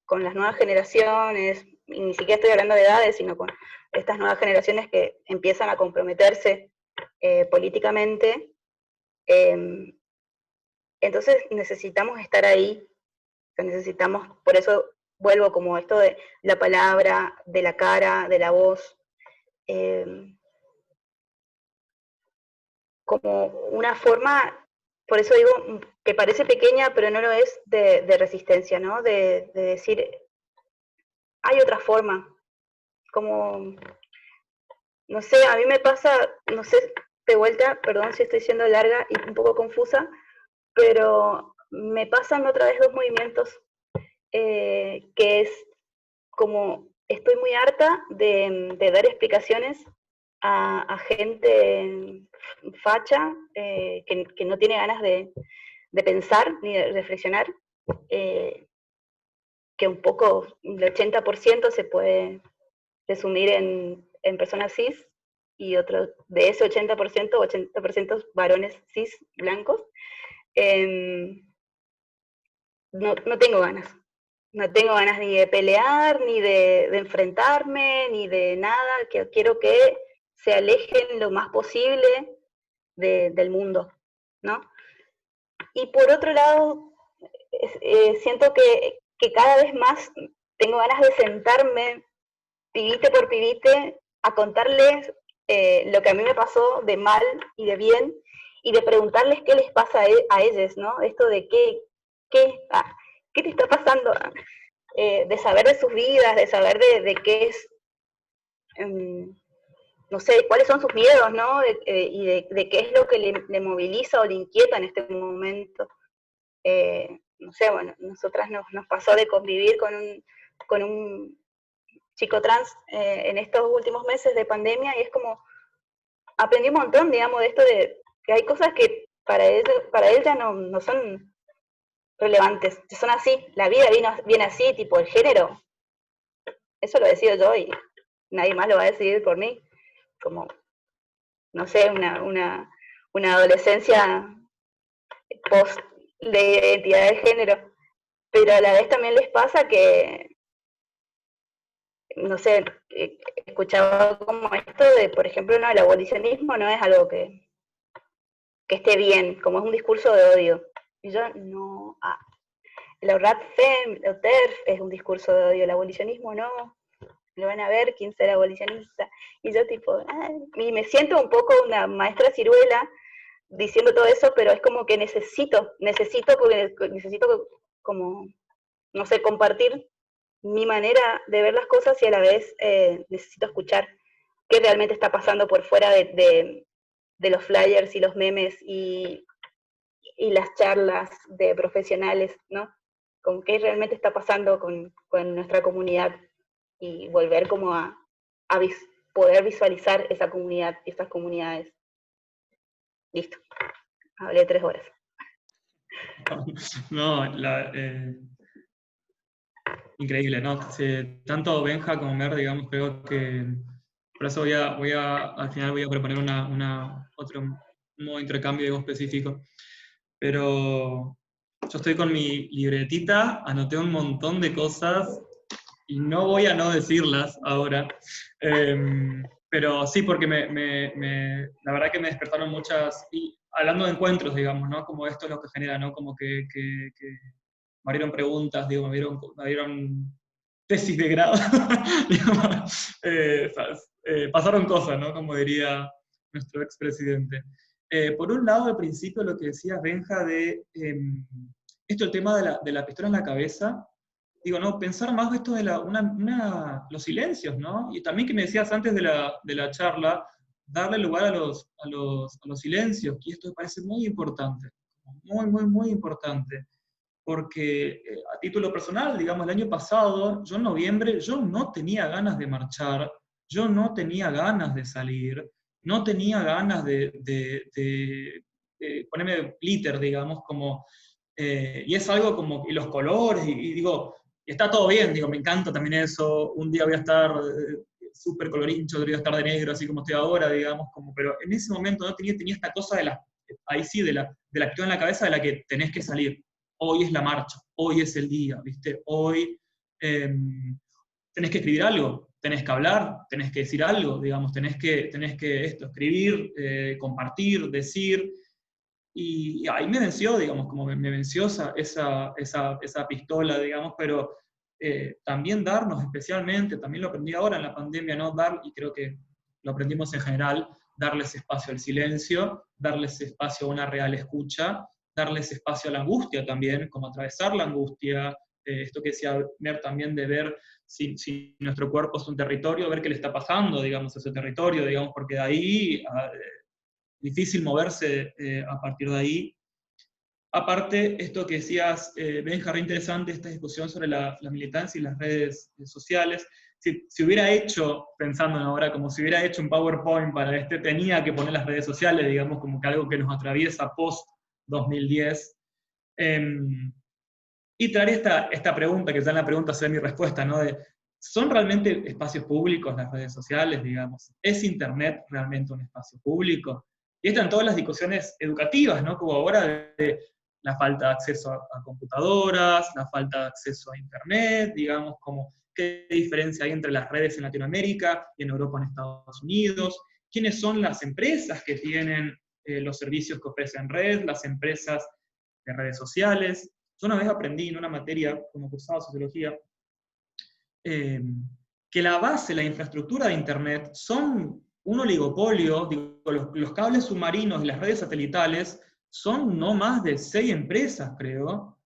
las nuevas generaciones, y ni siquiera estoy hablando de edades, sino con estas nuevas generaciones que empiezan a comprometerse políticamente, entonces necesitamos estar ahí, necesitamos, por eso vuelvo como esto de la palabra, de la cara, de la voz, como una forma, por eso digo que parece pequeña, pero no lo es, de resistencia, ¿no? De decir, hay otra forma, como, no sé, a mí me pasa, no sé, de vuelta, perdón si estoy siendo larga y un poco confusa, pero me pasan otra vez dos movimientos, que es como, estoy muy harta de dar explicaciones a gente facha, que no tiene ganas de pensar ni de reflexionar, que un poco, el 80% se puede resumir en personas cis, y otro de ese 80% varones cis blancos. No tengo ganas. No tengo ganas ni de pelear, ni de enfrentarme, ni de nada, que quiero que se alejen lo más posible del mundo, ¿no? Y por otro lado, siento que cada vez más tengo ganas de sentarme, pibite por pibite, a contarles lo que a mí me pasó de mal y de bien, y de preguntarles qué les pasa a ellos, ¿no? Esto de qué te está pasando, de saber de sus vidas, de saber de qué es, no sé, cuáles son sus miedos, ¿no? Y de qué es lo que le moviliza o le inquieta en este momento. No sé, bueno, nosotras nos pasó de convivir con un chico trans en estos últimos meses de pandemia, y es como, aprendí un montón, digamos, de esto de que hay cosas que para él ya no son relevantes, son así, la vida viene así, tipo el género, eso lo decido yo y nadie más lo va a decidir por mí, como, no sé, una adolescencia post de identidad de género, pero a la vez también les pasa que, no sé, escuchaba como esto de, por ejemplo, no, el abolicionismo no es algo que esté bien, como es un discurso de odio. Y yo, no, el RADFEM, el TERF es un discurso de odio, el abolicionismo no, lo van a ver quién será abolicionista. Y yo tipo, y me siento un poco una maestra ciruela diciendo todo eso, pero es como que necesito como, no sé, compartir mi manera de ver las cosas, y a la vez necesito escuchar qué realmente está pasando por fuera de los flyers y los memes y las charlas de profesionales, ¿no? Con qué realmente está pasando con nuestra comunidad, y volver como a poder visualizar esa comunidad y estas comunidades. Listo, hablé 3 horas. No, increíble, ¿no? Sí, tanto Benja como Mer, digamos, creo que por eso al final voy a proponer otro modo de intercambio, digo, específico. Pero yo estoy con mi libretita, anoté un montón de cosas y no voy a no decirlas ahora. Pero sí, porque la verdad que me despertaron muchas, y hablando de encuentros, digamos, ¿no? Como esto es lo que genera, ¿no? Como que me abrieron preguntas, digo, me abrieron tesis de grado, digamos, pasaron cosas, ¿no? Como diría nuestro expresidente. Por un lado, al principio lo que decía Benja de esto, el tema de la pistola en la cabeza, digo, no, pensar más esto de los silencios, ¿no? Y también que me decías antes de la charla, darle lugar a los silencios, que esto me parece muy importante, muy, muy, muy importante. Porque a título personal, digamos, el año pasado, yo en noviembre, yo no tenía ganas de marchar, yo no tenía ganas de salir, no tenía ganas de ponerme glitter, digamos, como, y es algo como, y los colores, y digo, y está todo bien, digo, me encanta también eso, un día voy a estar súper colorincho, otro día voy a estar de negro, así como estoy ahora, digamos, como, pero en ese momento no tenía esta cosa ahí sí, de la acción en la cabeza de la que tenés que salir. Hoy es la marcha, hoy es el día, ¿viste? Hoy tenés que escribir algo, tenés que hablar, tenés que decir algo, digamos, tenés que escribir, compartir, decir, y ahí me venció, digamos, como me venció esa pistola, digamos, pero también darnos especialmente, también lo aprendí ahora en la pandemia, ¿no? Y creo que lo aprendimos en general, darles espacio al silencio, darles espacio a una real escucha, darles espacio a la angustia también, como atravesar la angustia, esto que decía Mer también de ver si nuestro cuerpo es un territorio, ver qué le está pasando, digamos, a ese territorio, digamos, porque de ahí difícil moverse a partir de ahí. Aparte, esto que decías, Benja, re interesante esta discusión sobre la militancia y las redes sociales. Si hubiera hecho, pensando ahora, como si hubiera hecho un PowerPoint para tenía que poner las redes sociales, digamos, como que algo que nos atraviesa post-2010. Y traer esta pregunta, que ya en la pregunta se ve mi respuesta, ¿no? ¿Son realmente espacios públicos las redes sociales, digamos? ¿Es Internet realmente un espacio público? Y están todas las discusiones educativas, ¿no? Como ahora de la falta de acceso a computadoras, la falta de acceso a Internet, digamos, como qué diferencia hay entre las redes en Latinoamérica y en Europa, en Estados Unidos, quiénes son las empresas que tienen los servicios que ofrecen red, las empresas de redes sociales. Yo una vez aprendí en una materia, como cursaba sociología, que la base, la infraestructura de Internet son un oligopolio, digo, los cables submarinos y las redes satelitales son no más de 6 empresas, creo,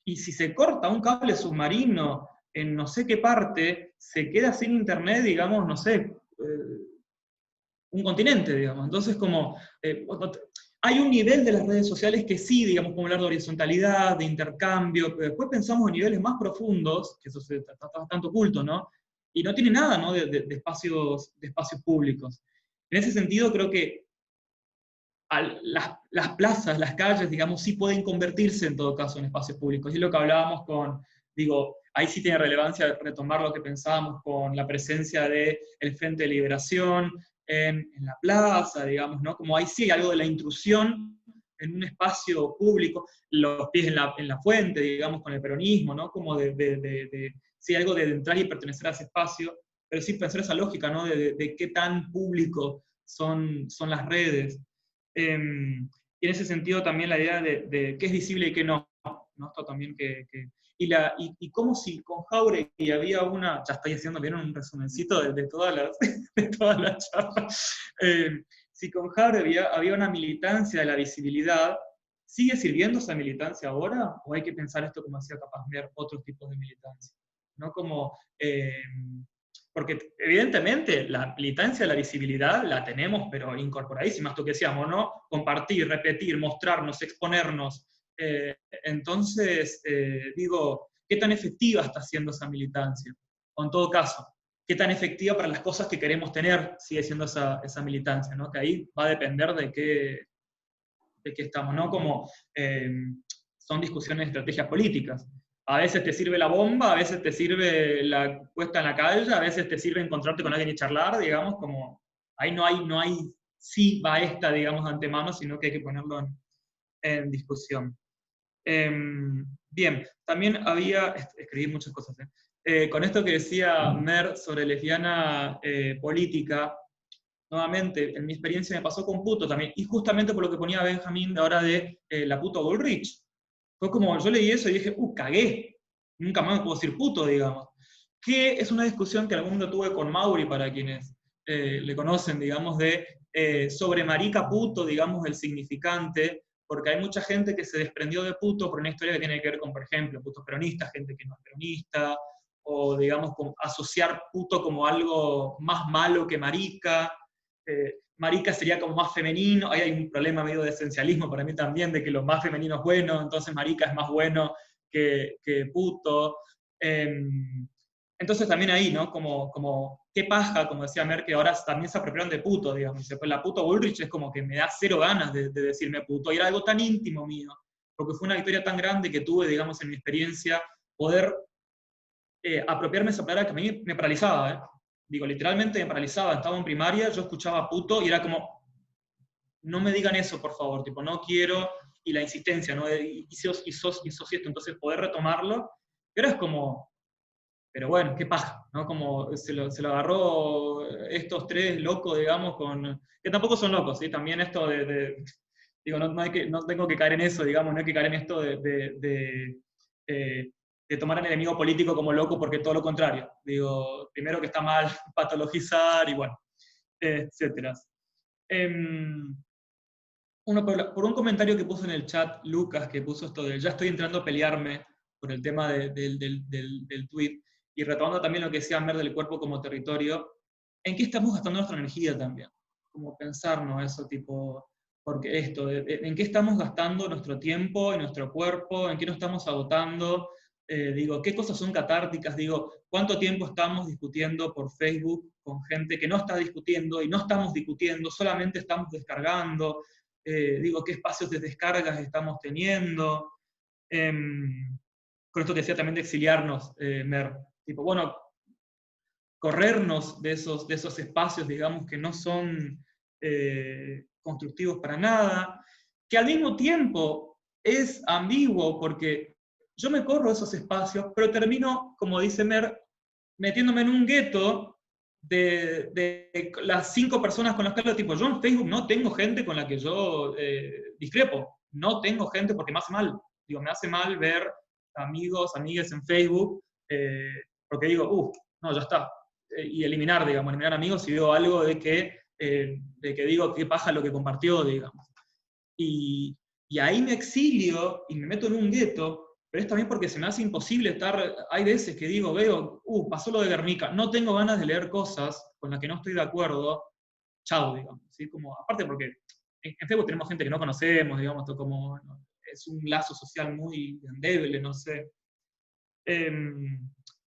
y si se corta un cable submarino en no sé qué parte, se queda sin Internet, digamos, no sé, un continente, digamos. Entonces, como hay un nivel de las redes sociales que sí, digamos, como hablar de horizontalidad, de intercambio, pero después pensamos en niveles más profundos, que eso está bastante oculto, ¿no? Y no tiene nada, ¿no? de espacios públicos. En ese sentido, creo que las plazas, las calles, digamos, sí pueden convertirse en todo caso en espacios públicos. Y es lo que hablábamos digo, ahí sí tiene relevancia retomar lo que pensábamos con la presencia del Frente de Liberación en la plaza, digamos, ¿no? Como ahí sí hay algo de la intrusión en un espacio público, los pies en la fuente, digamos, con el peronismo, ¿no? Como sí, algo de entrar y pertenecer a ese espacio, pero sí pensar esa lógica, ¿no? De qué tan público son las redes. Y en ese sentido también la idea de qué es visible y qué no. Esto también y como si con Jáuregui había ya estoy haciendo bien un resumencito de todas las charlas, si con Jáuregui había una militancia de la visibilidad, ¿sigue sirviendo esa militancia ahora? ¿O hay que pensar esto como hacía capaz ver otros tipos de militancia? ¿No? Como, porque evidentemente la militancia, la visibilidad la tenemos, pero incorporadísima, esto que decíamos, ¿no? Compartir, repetir, mostrarnos, exponernos. Entonces, digo, ¿qué tan efectiva está siendo esa militancia? O en todo caso, ¿qué tan efectiva para las cosas que queremos tener sigue siendo esa militancia? ¿No? Que ahí va a depender de qué estamos, ¿no? Como son discusiones de estrategias políticas. A veces te sirve la bomba, a veces te sirve la puesta en la calle, a veces te sirve encontrarte con alguien y charlar, digamos, como ahí no hay sí va esta, digamos, de antemano, sino que hay que ponerlo en discusión. Bien, también escribí muchas cosas, con esto que decía Mer sobre lesbiana política, nuevamente, en mi experiencia me pasó con puto también, y justamente por lo que ponía Benjamín ahora de la puto Bullrich. Fue como, yo leí eso y dije, cagué, nunca más me puedo decir puto, digamos. Que es una discusión que algún momento tuve con Mauri, para quienes le conocen, digamos, sobre marica puto, digamos, el significante, porque hay mucha gente que se desprendió de puto por una historia que tiene que ver con, por ejemplo, putos peronistas, gente que no es peronista, o, digamos, asociar puto como algo más malo que marica. Marica sería como más femenino, ahí hay un problema medio de esencialismo para mí también, de que lo más femenino es bueno, entonces marica es más bueno que puto. Entonces también ahí, ¿no? Como qué paja, como decía Merkel, ahora también se apropiaron de puto, digamos. Dice, pues la puto Bullrich es como que me da cero ganas de decirme puto, y era algo tan íntimo mío, porque fue una victoria tan grande que tuve, digamos, en mi experiencia, poder apropiarme esa palabra que a mí me paralizaba, ¿eh? Digo, literalmente me paralizaba, estaba en primaria, yo escuchaba puto y era como, no me digan eso, por favor, tipo, no quiero, y la insistencia, ¿no? Y sos esto, entonces poder retomarlo, pero es como, pero bueno, qué paja, ¿no? Como se lo agarró estos tres locos, digamos, que tampoco son locos, ¿sí? También esto digo, no tengo que caer en eso, digamos, no hay que caer en esto de tomar al enemigo político como loco, porque todo lo contrario. Digo, primero que está mal patologizar y bueno, etcétera. Por un comentario que puso en el chat Lucas, que puso esto de ya estoy entrando a pelearme por el tema del tweet, y retomando también lo que decía Mer del cuerpo como territorio, ¿en qué estamos gastando nuestra energía también? Como pensarnos eso, tipo, porque ¿en qué estamos gastando nuestro tiempo y nuestro cuerpo? ¿En qué nos estamos agotando? Digo, ¿qué cosas son catárticas? Digo, ¿cuánto tiempo estamos discutiendo por Facebook con gente que no está discutiendo y no estamos discutiendo, solamente estamos descargando? Digo, ¿qué espacios de descargas estamos teniendo? Con esto que decía también de exiliarnos, Mer. Tipo, bueno, corrernos de esos espacios, digamos, que no son constructivos para nada, que al mismo tiempo es ambiguo, porque yo me corro de esos espacios, pero termino, como dice Mer, metiéndome en un gueto de las 5 personas con las que hablo. Tipo, yo en Facebook no tengo gente con la que yo discrepo, no tengo gente porque me hace mal. Digo, me hace mal ver amigos, amigas en Facebook, porque digo, no, ya está. Y eliminar amigos si veo algo de que digo, qué paja lo que compartió, digamos. Y ahí me exilio y me meto en un gueto, pero es también porque se me hace imposible estar, hay veces que digo, pasó lo de Guernica, no tengo ganas de leer cosas con las que no estoy de acuerdo, chao, digamos. ¿Sí? Como, aparte porque en Facebook tenemos gente que no conocemos, digamos, esto como, ¿no? Es un lazo social muy endeble, no sé.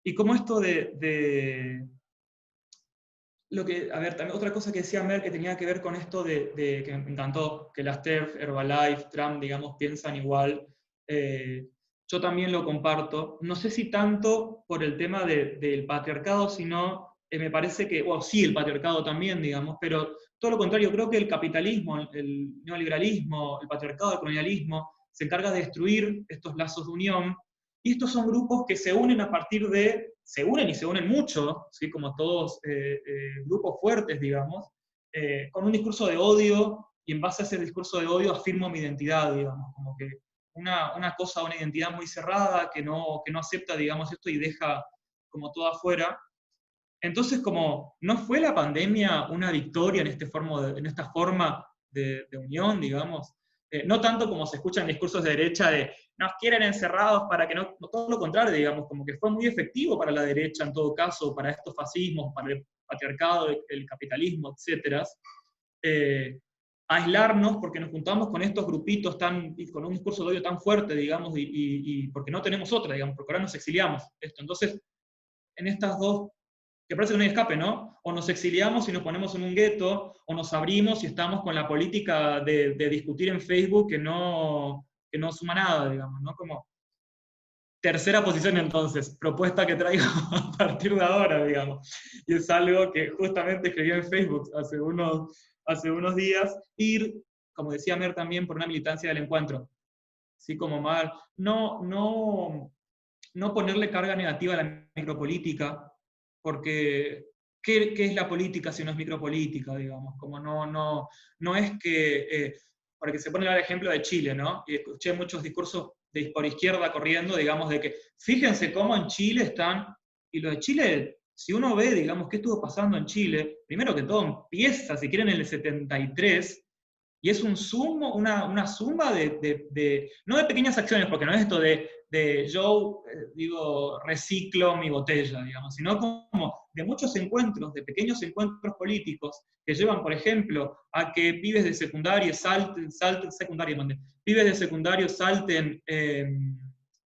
Y como esto a ver, también otra cosa que decía Mer que tenía que ver con esto que me encantó, que las TERF, Herbalife, Trump, digamos, piensan igual. Yo también lo comparto. No sé si tanto por el tema del patriarcado, sino me parece que, sí, el patriarcado también, digamos, pero todo lo contrario, creo que el capitalismo, el neoliberalismo, el patriarcado, el colonialismo, se encarga de destruir estos lazos de unión, y estos son grupos que se unen se unen mucho, ¿sí? Como todos grupos fuertes, digamos, con un discurso de odio, y en base a ese discurso de odio afirmo mi identidad, digamos, como que una cosa, una identidad muy cerrada, que no acepta, digamos, esto y deja como todo afuera. Entonces, como no fue la pandemia una victoria en esta forma de unión, digamos, no tanto como se escucha en discursos de derecha de nos quieren encerrados para que no, todo lo contrario, digamos, como que fue muy efectivo para la derecha en todo caso, para estos fascismos, para el patriarcado, el capitalismo, etc. Aislarnos porque nos juntamos con estos grupitos con un discurso de odio tan fuerte, digamos, y porque no tenemos otra, digamos, porque ahora nos exiliamos. Entonces, en estas dos, que parece que no hay escape, ¿no? O nos exiliamos y nos ponemos en un gueto, o nos abrimos y estamos con la política de discutir en Facebook que no suma nada, digamos, ¿no? Como tercera posición entonces, propuesta que traigo a partir de ahora, digamos. Y es algo que justamente escribí en Facebook hace unos días, ir, como decía Mer también, por una militancia del encuentro. así como mal. No ponerle carga negativa a la micropolítica, porque ¿qué es la política si no es micropolítica, digamos? Como no es que, porque se pone el ejemplo de Chile, ¿no? Y escuché muchos discursos por izquierda corriendo, digamos, de que fíjense cómo en Chile están, y lo de Chile, si uno ve, digamos, qué estuvo pasando en Chile, primero que todo empieza, si quieren, en el 73, y es una suma no de pequeñas acciones, porque no es esto de yo, digo, reciclo mi botella, digamos, sino como de muchos encuentros, de pequeños encuentros políticos, que llevan, por ejemplo, a que pibes de secundaria pibes de secundario salten,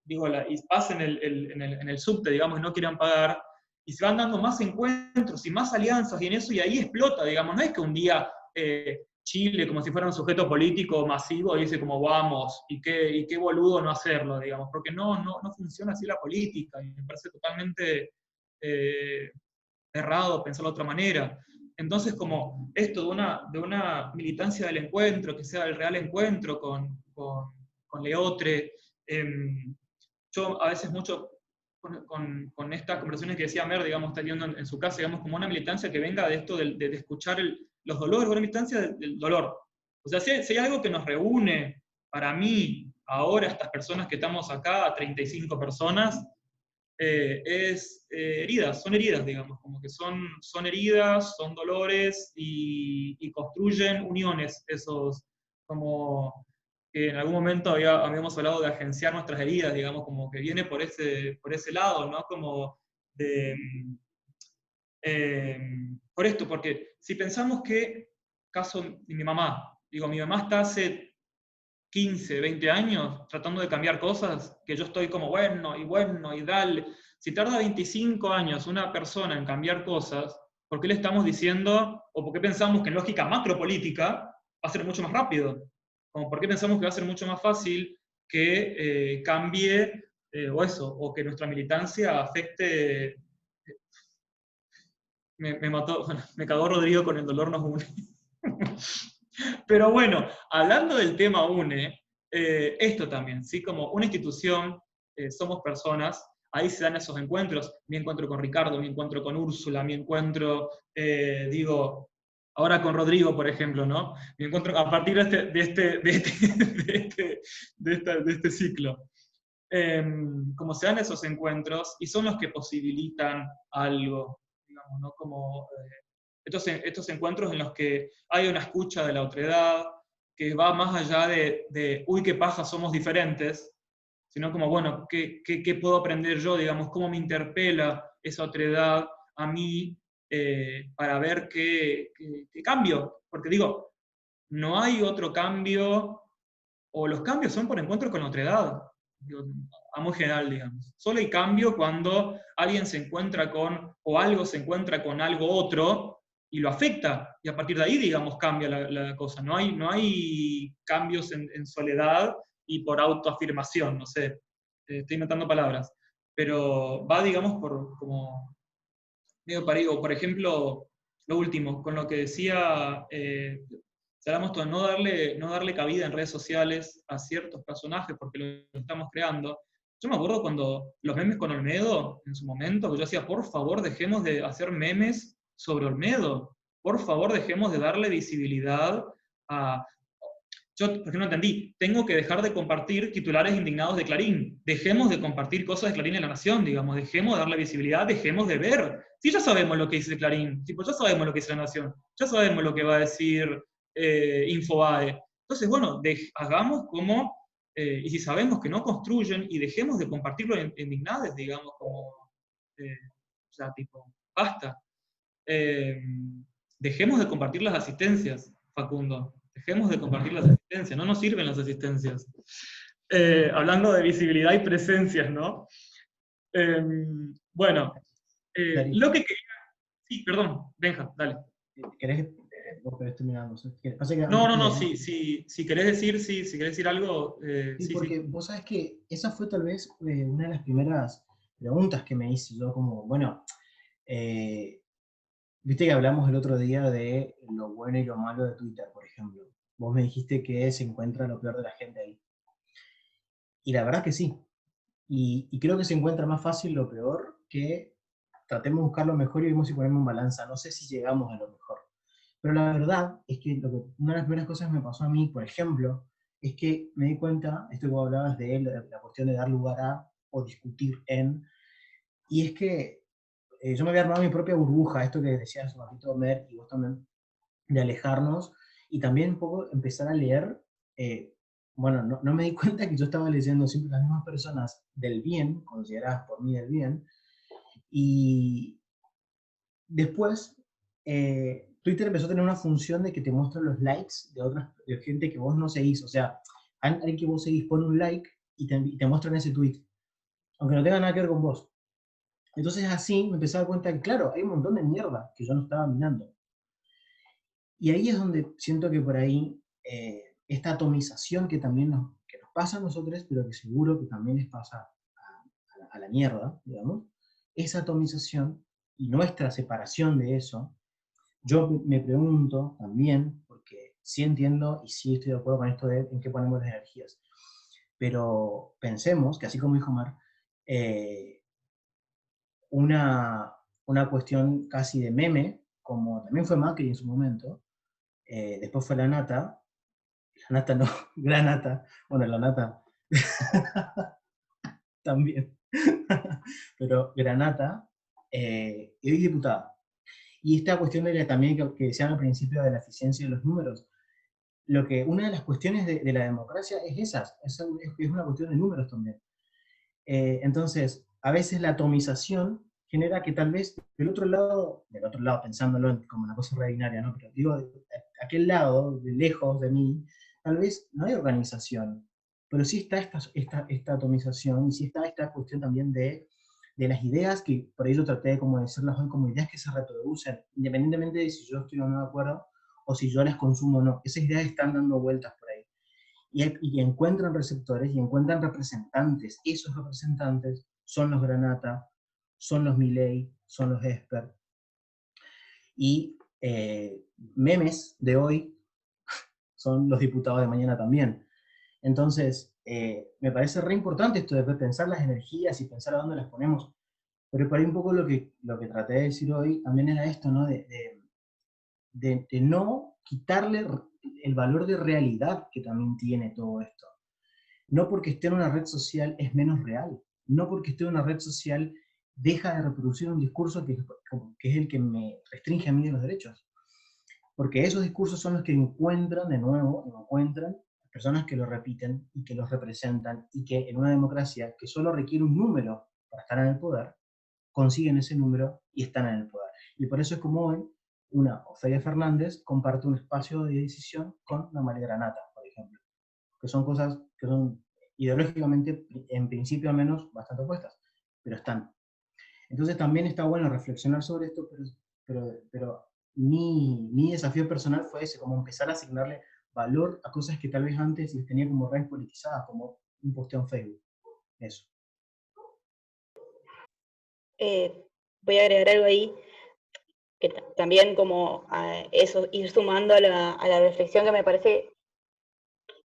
y pasen en el subte, digamos, y no quieran pagar, y se van dando más encuentros y más alianzas, y en eso, y ahí explota, digamos, no es que un día Chile, como si fuera un sujeto político masivo, dice como vamos, y qué boludo no hacerlo, digamos, porque no funciona así la política, y me parece totalmente errado pensarlo de otra manera. Entonces, como esto de una militancia del encuentro, que sea el real encuentro con Leotre, yo a veces mucho con estas conversaciones que decía Mer, digamos, está viendo en su casa, digamos, como una militancia que venga de esto de escuchar los dolores, una militancia del dolor. O sea, si hay algo que nos reúne, para mí, ahora, estas personas que estamos acá, 35 personas, son heridas, digamos, como que son heridas, son dolores y construyen uniones, esos, como que en algún momento habíamos hablado de agenciar nuestras heridas, digamos, como que viene por ese lado, ¿no? Como de, por esto, porque si pensamos que, caso de mi mamá, digo, mi mamá está hace 15, 20 años tratando de cambiar cosas, que yo estoy como bueno, y dale. Si tarda 25 años una persona en cambiar cosas, ¿por qué le estamos diciendo, o por qué pensamos que en lógica macropolítica va a ser mucho más rápido? Como por qué pensamos que va a ser mucho más fácil que cambie, o que nuestra militancia afecte. Me mató, bueno, me cagó Rodrigo con el dolor nos une. Pero bueno, hablando del tema UNE, esto también, ¿sí? Como una institución, somos personas, ahí se dan esos encuentros, mi encuentro con Ricardo, mi encuentro con Úrsula, mi encuentro, ahora con Rodrigo, por ejemplo, ¿no? Mi encuentro a partir de este ciclo. Como se dan esos encuentros, y son los que posibilitan algo, digamos, ¿no? Como estos encuentros en los que hay una escucha de la otredad, que va más allá de uy, qué paja, somos diferentes, sino como, bueno, ¿qué puedo aprender yo? Digamos, cómo me interpela esa otredad a mí para ver qué cambio. Porque digo, no hay otro cambio, o los cambios son por encuentro con la otredad, digo, a muy general, digamos. Solo hay cambio cuando alguien se encuentra con, o algo se encuentra con algo otro, y lo afecta, y a partir de ahí, digamos, cambia la cosa. No hay cambios en soledad y por autoafirmación, no sé, estoy inventando palabras, pero va, digamos, como medio parido. Por ejemplo, lo último, con lo que decía, si hablamos de no darle cabida en redes sociales a ciertos personajes porque lo estamos creando. Yo me acuerdo cuando los memes con Olmedo, en su momento, que yo decía, por favor, dejemos de hacer memes sobre Olmedo. Por favor, dejemos de darle visibilidad a... Yo, por ejemplo, entendí, tengo que dejar de compartir titulares indignados de Clarín. Dejemos de compartir cosas de Clarín en La Nación, digamos. Dejemos de darle visibilidad, dejemos de ver. Sí, ya sabemos lo que dice Clarín, tipo, ya sabemos lo que dice La Nación, ya sabemos lo que va a decir Infobae. Entonces, bueno, hagamos como, y si sabemos que no construyen, y dejemos de compartirlo en indignades, digamos, como, o sea, tipo, basta. Dejemos de compartir las asistencias, Facundo. Dejemos de compartir las asistencias, no nos sirven las asistencias. Hablando de visibilidad y presencias, ¿no? Bueno, lo que quería... Sí, perdón, Benja, dale. ¿Querés? Vos querés terminar, no sé. Pasa que No, si querés decir algo... sí, porque vos sabés que esa fue tal vez una de las primeras preguntas que me hice yo, como, bueno, viste que hablamos el otro día de lo bueno y lo malo de Twitter, por ejemplo. Vos me dijiste que se encuentra lo peor de la gente ahí. Y la verdad que sí. Y creo que se encuentra más fácil lo peor que tratemos de buscar lo mejor y vemos si ponemos en balanza. No sé si llegamos a lo mejor. Pero la verdad es que, una de las primeras cosas que me pasó a mí, por ejemplo, es que me di cuenta, esto que vos hablabas de él, la cuestión de dar lugar a o discutir en, y es que yo me había armado mi propia burbuja, esto que decías hace un ratito, Mer, y vos también, de alejarnos, y también un poco empezar a leer, bueno, no me di cuenta que yo estaba leyendo siempre las mismas personas del bien, consideradas por mí del bien, y después Twitter empezó a tener una función de que te muestra los likes de gente que vos no seguís, o sea, alguien que vos seguís pone un like y te muestran ese tweet, aunque no tenga nada que ver con vos. Entonces así me empecé a dar cuenta que, claro, hay un montón de mierda que yo no estaba mirando. Y ahí es donde siento que por ahí esta atomización que nos pasa a nosotros, pero que seguro que también les pasa a la mierda, digamos, esa atomización y nuestra separación de eso, yo me pregunto también, porque sí entiendo y sí estoy de acuerdo con esto de en qué ponemos las energías, pero pensemos que así como dijo Mar, una, una cuestión casi de meme, como también fue Macri en su momento, después fue la nata no, Granata, bueno, la nata también, pero Granata, y hoy diputada. Y esta cuestión de también que decían al principio de la eficiencia de los números, una de las cuestiones de la democracia es es una cuestión de números también. Entonces, a veces la atomización genera que tal vez del otro lado, pensándolo como una cosa ordinaria, ¿no? Pero digo, aquel lado, de lejos de mí, tal vez no hay organización, pero sí está esta atomización y sí está esta cuestión también de las ideas que por ello traté de como decirlas hoy como ideas que se reproducen, independientemente de si yo estoy o no de acuerdo o si yo las consumo o no. Esas ideas están dando vueltas por ahí. Y encuentran receptores y encuentran representantes. Esos representantes son los Granata, son los Milei, son los Esper. Y memes de hoy son los diputados de mañana también. Entonces, me parece re importante esto de pensar las energías y pensar a dónde las ponemos. Pero por ahí un poco lo que traté de decir hoy también era esto, ¿no? De no quitarle el valor de realidad que también tiene todo esto. No porque esté en una red social es menos real. No porque esté en una red social deja de reproducir un discurso que es el que me restringe a mí de los derechos. Porque esos discursos son los que encuentran personas que lo repiten y que los representan y que en una democracia que solo requiere un número para estar en el poder, consiguen ese número y están en el poder. Y por eso es como hoy una Ofelia Fernández comparte un espacio de decisión con la María Granata, por ejemplo, que son cosas que son ideológicamente, en principio al menos, bastante opuestas, pero están. Entonces también está bueno reflexionar sobre esto, pero mi desafío personal fue ese, como empezar a asignarle valor a cosas que tal vez antes les tenía como redes politizadas, como un posteo en Facebook. Eso. Voy a agregar algo ahí, que también como eso, ir sumando a la reflexión que me parece,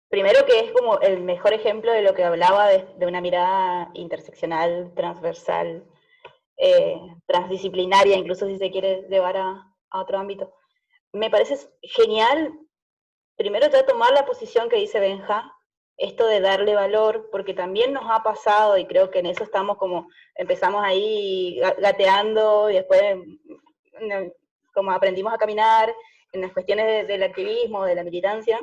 primero que es como el mejor ejemplo de lo que hablaba de una mirada interseccional, transversal, transdisciplinaria, incluso si se quiere llevar a otro ámbito. Me parece genial, primero ya tomar la posición que dice Benja, esto de darle valor, porque también nos ha pasado, y creo que en eso estamos como, empezamos ahí gateando, y después como aprendimos a caminar, en las cuestiones del activismo, de la militancia,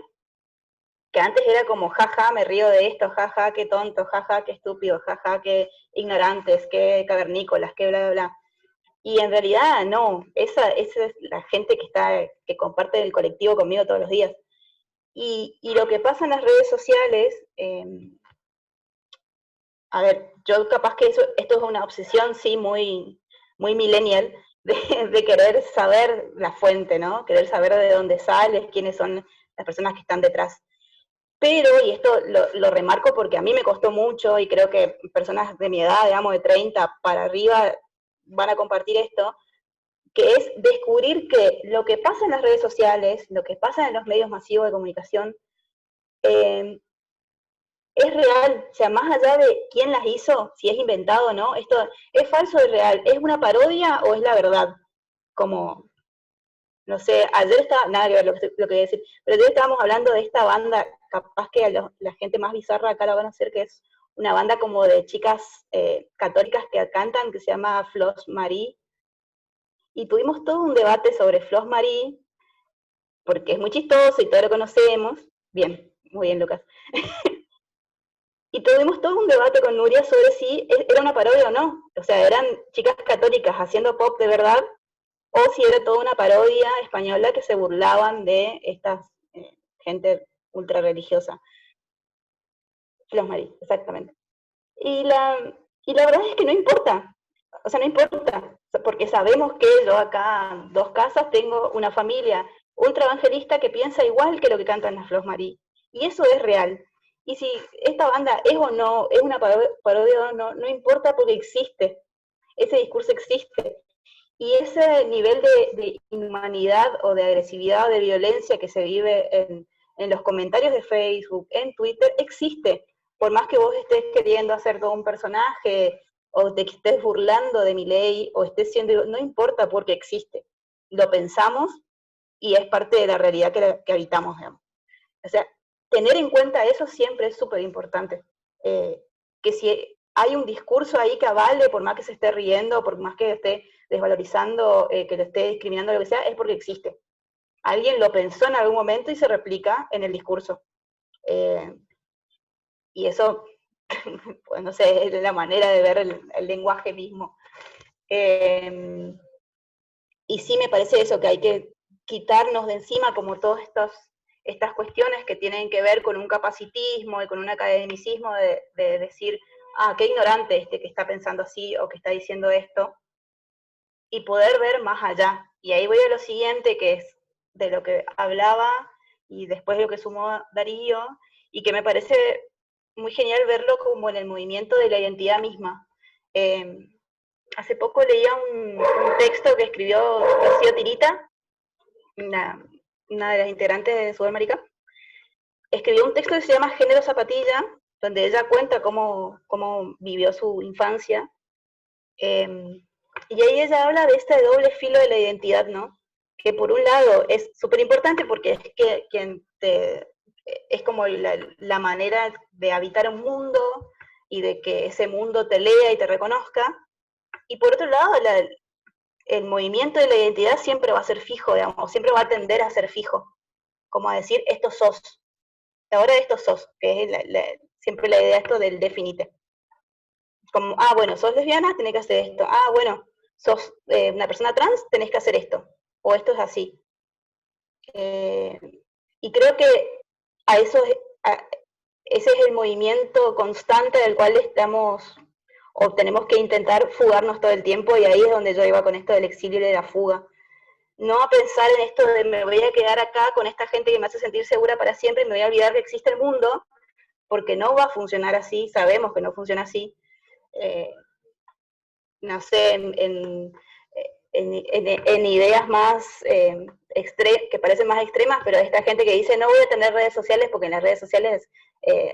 que antes era como, jaja, me río de esto, jaja, qué tonto, jaja, qué estúpido, jaja, qué ignorantes, qué cavernícolas, qué bla, bla, bla. Y en realidad no, esa es la gente que comparte el colectivo conmigo todos los días. Y lo que pasa en las redes sociales, a ver, yo capaz que esto es una obsesión, sí, muy, muy millennial, de querer saber la fuente, ¿no? Querer saber de dónde sales, quiénes son las personas que están detrás. Pero, y esto lo remarco porque a mí me costó mucho, y creo que personas de mi edad, digamos de 30 para arriba, van a compartir esto, que es descubrir que lo que pasa en las redes sociales, lo que pasa en los medios masivos de comunicación, es real, o sea, más allá de quién las hizo, si es inventado o no, esto es falso o es real, ¿es una parodia o es la verdad? Como, no sé, ayer estaba, nada que ver lo que voy a decir, pero ayer estábamos hablando de esta banda, capaz que la gente más bizarra acá la van a hacer, que es una banda como de chicas católicas que cantan, que se llama Flos Marie, y tuvimos todo un debate sobre Flos Marie, porque es muy chistoso y todo lo conocemos, bien, muy bien Lucas, y tuvimos todo un debate con Nuria sobre si era una parodia o no, o sea, eran chicas católicas haciendo pop de verdad, o si era toda una parodia española que se burlaban de esta gente ultra religiosa. Los Marí, exactamente. Y la verdad es que no importa, o sea, no importa, porque sabemos que yo acá, dos casas, tengo una familia ultra evangelista que piensa igual que lo que cantan las Flos Marí, y eso es real. Y si esta banda es o no, es una parodia o no, no importa porque existe, ese discurso existe. Y ese nivel de inhumanidad o de agresividad o de violencia que se vive en los comentarios de Facebook, en Twitter, existe. Por más que vos estés queriendo hacer todo un personaje, o te estés burlando de mi ley, o estés siendo... No importa porque existe. Lo pensamos y es parte de la realidad que habitamos, digamos. O sea, tener en cuenta eso siempre es súper importante. Que si hay un discurso ahí que avale, por más que se esté riendo, por más que esté desvalorizando, que lo esté discriminando, lo que sea, es porque existe. Alguien lo pensó en algún momento y se replica en el discurso. Y eso, pues no sé, es la manera de ver el lenguaje mismo. Y sí me parece eso, que hay que quitarnos de encima como todas estas cuestiones que tienen que ver con un capacitismo y con un academicismo de decir, ah, qué ignorante este que está pensando así o que está diciendo esto, y poder ver más allá. Y ahí voy a lo siguiente, que es de lo que hablaba y después lo que sumó Darío, y que me parece muy genial verlo como en el movimiento de la identidad misma. Hace poco leía un texto que escribió Rocío Tirita, una de las integrantes de Sudamérica. Escribió un texto que se llama Género Zapatilla, donde ella cuenta cómo vivió su infancia. Y ahí ella habla de este doble filo de la identidad, ¿no? Que por un lado es súper importante porque es que es como la manera de habitar un mundo y de que ese mundo te lea y te reconozca. Y por otro lado, el movimiento de la identidad siempre va a ser fijo, digamos, siempre va a tender a ser fijo, como a decir, esto sos, ahora esto sos, que es siempre la idea esto del definite. Como, ah, bueno, sos lesbiana, tenés que hacer esto. Ah, bueno, sos una persona trans, tenés que hacer esto. O esto es así. Y creo que a eso ese es el movimiento constante del cual estamos, o tenemos que intentar fugarnos todo el tiempo, y ahí es donde yo iba con esto del exilio y de la fuga. No a pensar en esto de me voy a quedar acá con esta gente que me hace sentir segura para siempre y me voy a olvidar que existe el mundo, porque no va a funcionar así, sabemos que no funciona así. No sé, en ideas más que parecen más extremas, pero esta gente que dice no voy a tener redes sociales porque en las redes sociales,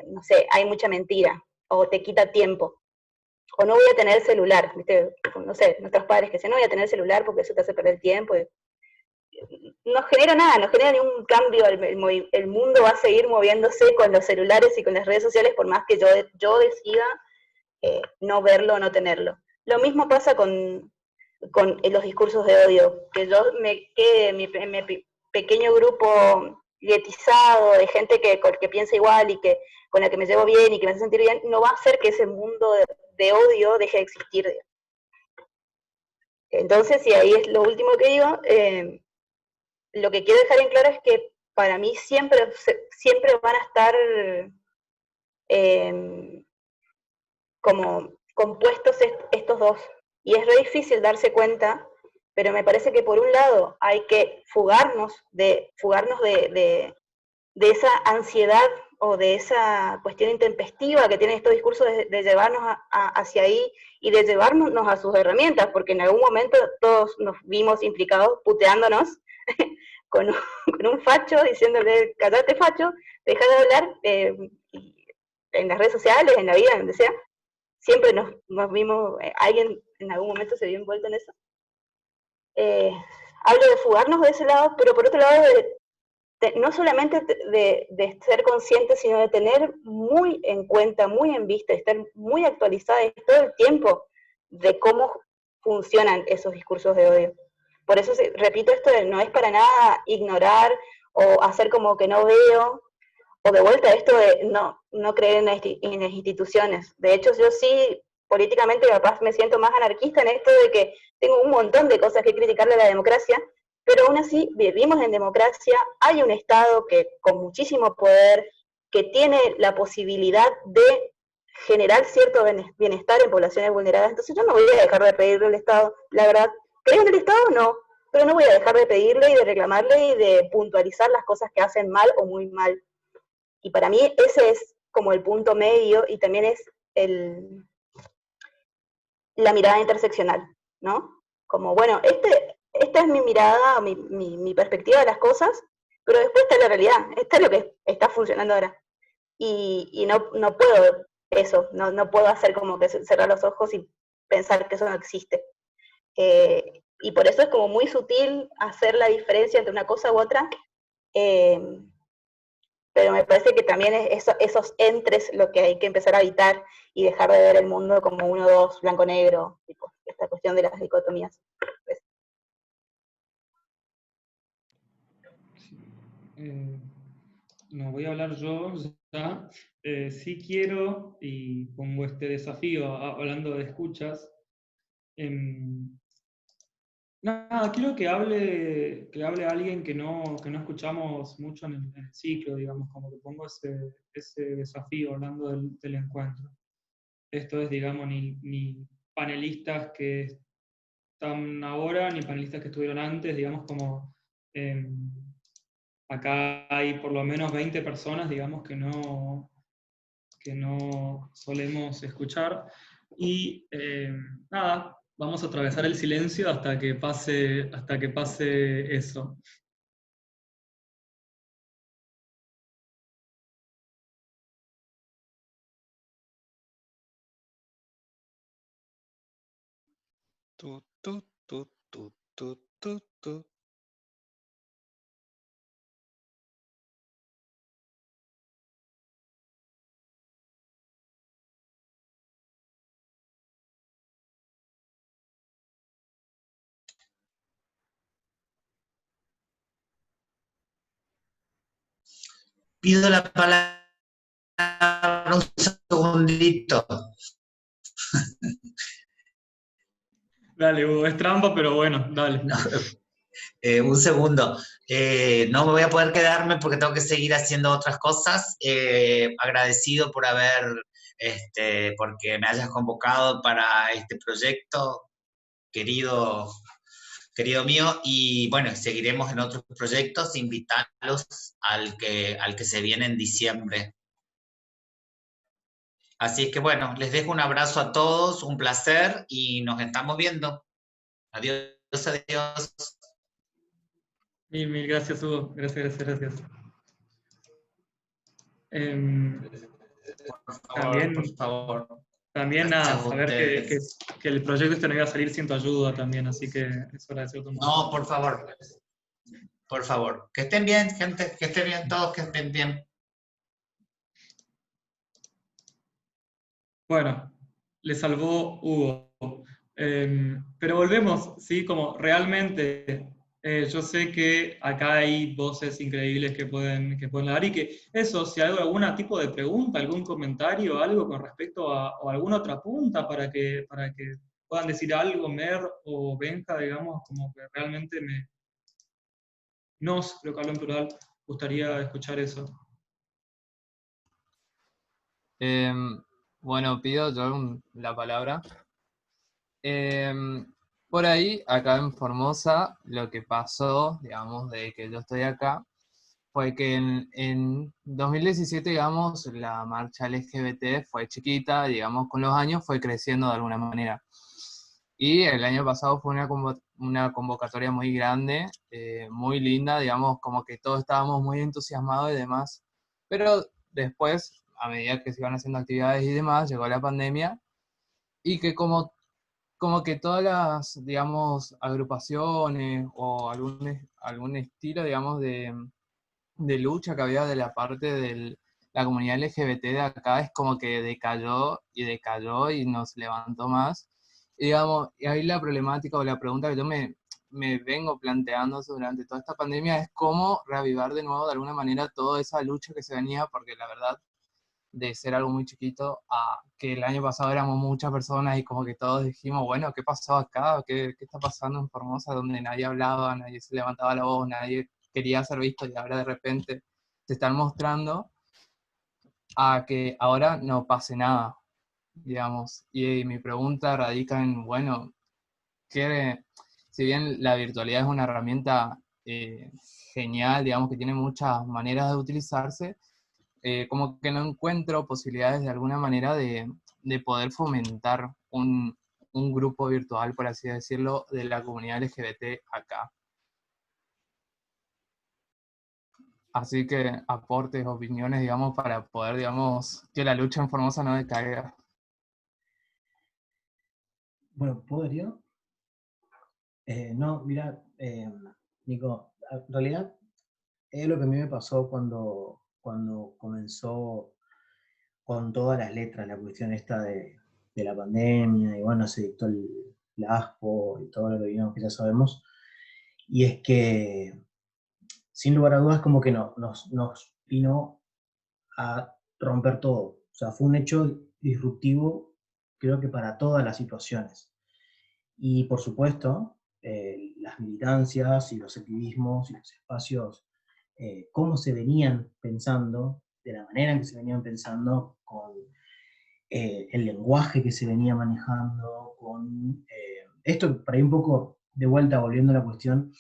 no sé, hay mucha mentira, o te quita tiempo, o no voy a tener celular, ¿viste? No sé, nuestros padres que dicen no voy a tener celular porque eso te hace perder tiempo. No genera nada, no genera ningún cambio, el mundo va a seguir moviéndose con los celulares y con las redes sociales por más que yo decida no verlo o no tenerlo. Lo mismo pasa con los discursos de odio, que yo me quede en mi pequeño grupo guetizado de gente que piensa igual y que con la que me llevo bien y que me hace sentir bien, no va a hacer que ese mundo de odio deje de existir. Entonces, y ahí es lo último que digo, lo que quiero dejar en claro es que para mí siempre van a estar como compuestos estos dos. Y es re difícil darse cuenta, pero me parece que por un lado hay que fugarnos de esa ansiedad o de esa cuestión intempestiva que tienen estos discursos de llevarnos hacia ahí y de llevarnos a sus herramientas, porque en algún momento todos nos vimos implicados puteándonos con un facho, diciéndole, callate facho, deja de hablar, y en las redes sociales, en la vida, donde sea, siempre nos vimos, alguien en algún momento se vio envuelto en eso. Hablo de fugarnos de ese lado, pero por otro lado, no solamente de ser consciente, sino de tener muy en cuenta, muy en vista, estar muy actualizada todo el tiempo de cómo funcionan esos discursos de odio. Por eso repito esto, no es para nada ignorar o hacer como que no veo, o de vuelta esto de no creer en las instituciones. De hecho, yo sí, políticamente capaz me siento más anarquista en esto de que tengo un montón de cosas que criticarle a la democracia, pero aún así vivimos en democracia, hay un Estado que con muchísimo poder, que tiene la posibilidad de generar cierto bienestar en poblaciones vulneradas, entonces yo no voy a dejar de pedirle al Estado, la verdad, ¿creo en el Estado? No, pero no voy a dejar de pedirle y de reclamarle y de puntualizar las cosas que hacen mal o muy mal. Y para mí ese es como el punto medio y también es la mirada interseccional, ¿no? Como, bueno, esta es mi mirada, mi perspectiva de las cosas, pero después está la realidad, esta es lo que está funcionando ahora. Y no puedo eso, no puedo hacer como que cerrar los ojos y pensar que eso no existe. Y por eso es como muy sutil hacer la diferencia entre una cosa u otra, pero me parece que también es esos entres lo que hay que empezar a evitar y dejar de ver el mundo como uno, dos, blanco-negro, tipo, esta cuestión de las dicotomías. Pues. No voy a hablar yo ya. Sí quiero, y pongo este desafío hablando de escuchas. Nada, quiero que hable alguien que no escuchamos mucho en el ciclo, digamos, como que pongo ese desafío hablando del encuentro. Esto es, digamos, ni panelistas que están ahora, ni panelistas que estuvieron antes, digamos, como acá hay por lo menos 20 personas, digamos, que no solemos escuchar. Y nada, vamos a atravesar el silencio hasta que pase eso. Tu, tu, tu, tu, tu, tu, tu. Pido la palabra un segundito. Dale, Hugo, es trampa, pero bueno, dale. No, un segundo. No me voy a poder quedarme porque tengo que seguir haciendo otras cosas. Agradecido por porque me hayas convocado para este proyecto, querido mío, y bueno, seguiremos en otros proyectos, invitarlos al que se viene en diciembre. Así es que bueno, les dejo un abrazo a todos, un placer y nos estamos viendo. Adiós, adiós. Mil gracias, Hugo. Gracias. También, por favor. También nada, saber que el proyecto no iba a salir sin tu ayuda también, así que eso agradecerte mucho. No, por favor. Por favor. Que estén bien, gente. Que estén bien todos, que estén bien. Bueno, le salvó Hugo. Pero volvemos, ¿sí? Como realmente yo sé que acá hay voces increíbles que pueden dar y que eso, si hay algún tipo de pregunta, algún comentario, algo con respecto o alguna otra punta para que puedan decir algo, Mer o Benja, digamos, como que realmente creo que hablo en plural, gustaría escuchar eso. Bueno, pido yo la palabra. Por ahí, acá en Formosa, lo que pasó, digamos, de que yo estoy acá, fue que en 2017, digamos, la marcha LGBT fue chiquita, digamos, con los años fue creciendo de alguna manera. Y el año pasado fue una convocatoria muy grande, muy linda, digamos, como que todos estábamos muy entusiasmados y demás. Pero después, a medida que se iban haciendo actividades y demás, llegó la pandemia, y que como que todas las, digamos, agrupaciones o algún estilo, digamos, de lucha que había de la parte de la comunidad LGBT de acá es como que decayó y no se levantó más. Y, digamos, y ahí la problemática o la pregunta que yo me vengo planteando durante toda esta pandemia es cómo reavivar de nuevo de alguna manera toda esa lucha que se venía, porque la verdad, de ser algo muy chiquito a que el año pasado éramos muchas personas y como que todos dijimos, bueno, ¿qué pasó acá? ¿Qué está pasando en Formosa? Donde nadie hablaba, nadie se levantaba la voz, nadie quería ser visto, y ahora de repente se están mostrando, a que ahora no pase nada, digamos. Y mi pregunta radica en, bueno, que si bien la virtualidad es una herramienta genial, digamos, que tiene muchas maneras de utilizarse, como que no encuentro posibilidades de alguna manera de poder fomentar un grupo virtual, por así decirlo, de la comunidad LGBT acá. Así que aportes, opiniones, digamos, para poder, digamos, que la lucha en Formosa no decaiga. Bueno, ¿podría? No, mira, Nico, en realidad es lo que a mí me pasó cuando comenzó con todas las letras la cuestión esta de la pandemia, y bueno, se dictó la ASPO y todo lo que vimos, que ya sabemos, y es que, sin lugar a dudas, como que nos vino a romper todo. O sea, fue un hecho disruptivo, creo que para todas las situaciones. Y por supuesto, las militancias y los activismos y los espacios, cómo se venían pensando, de la manera en que se venían pensando, con el lenguaje que se venía manejando, con esto, por ahí un poco de vuelta, volviendo a la cuestión,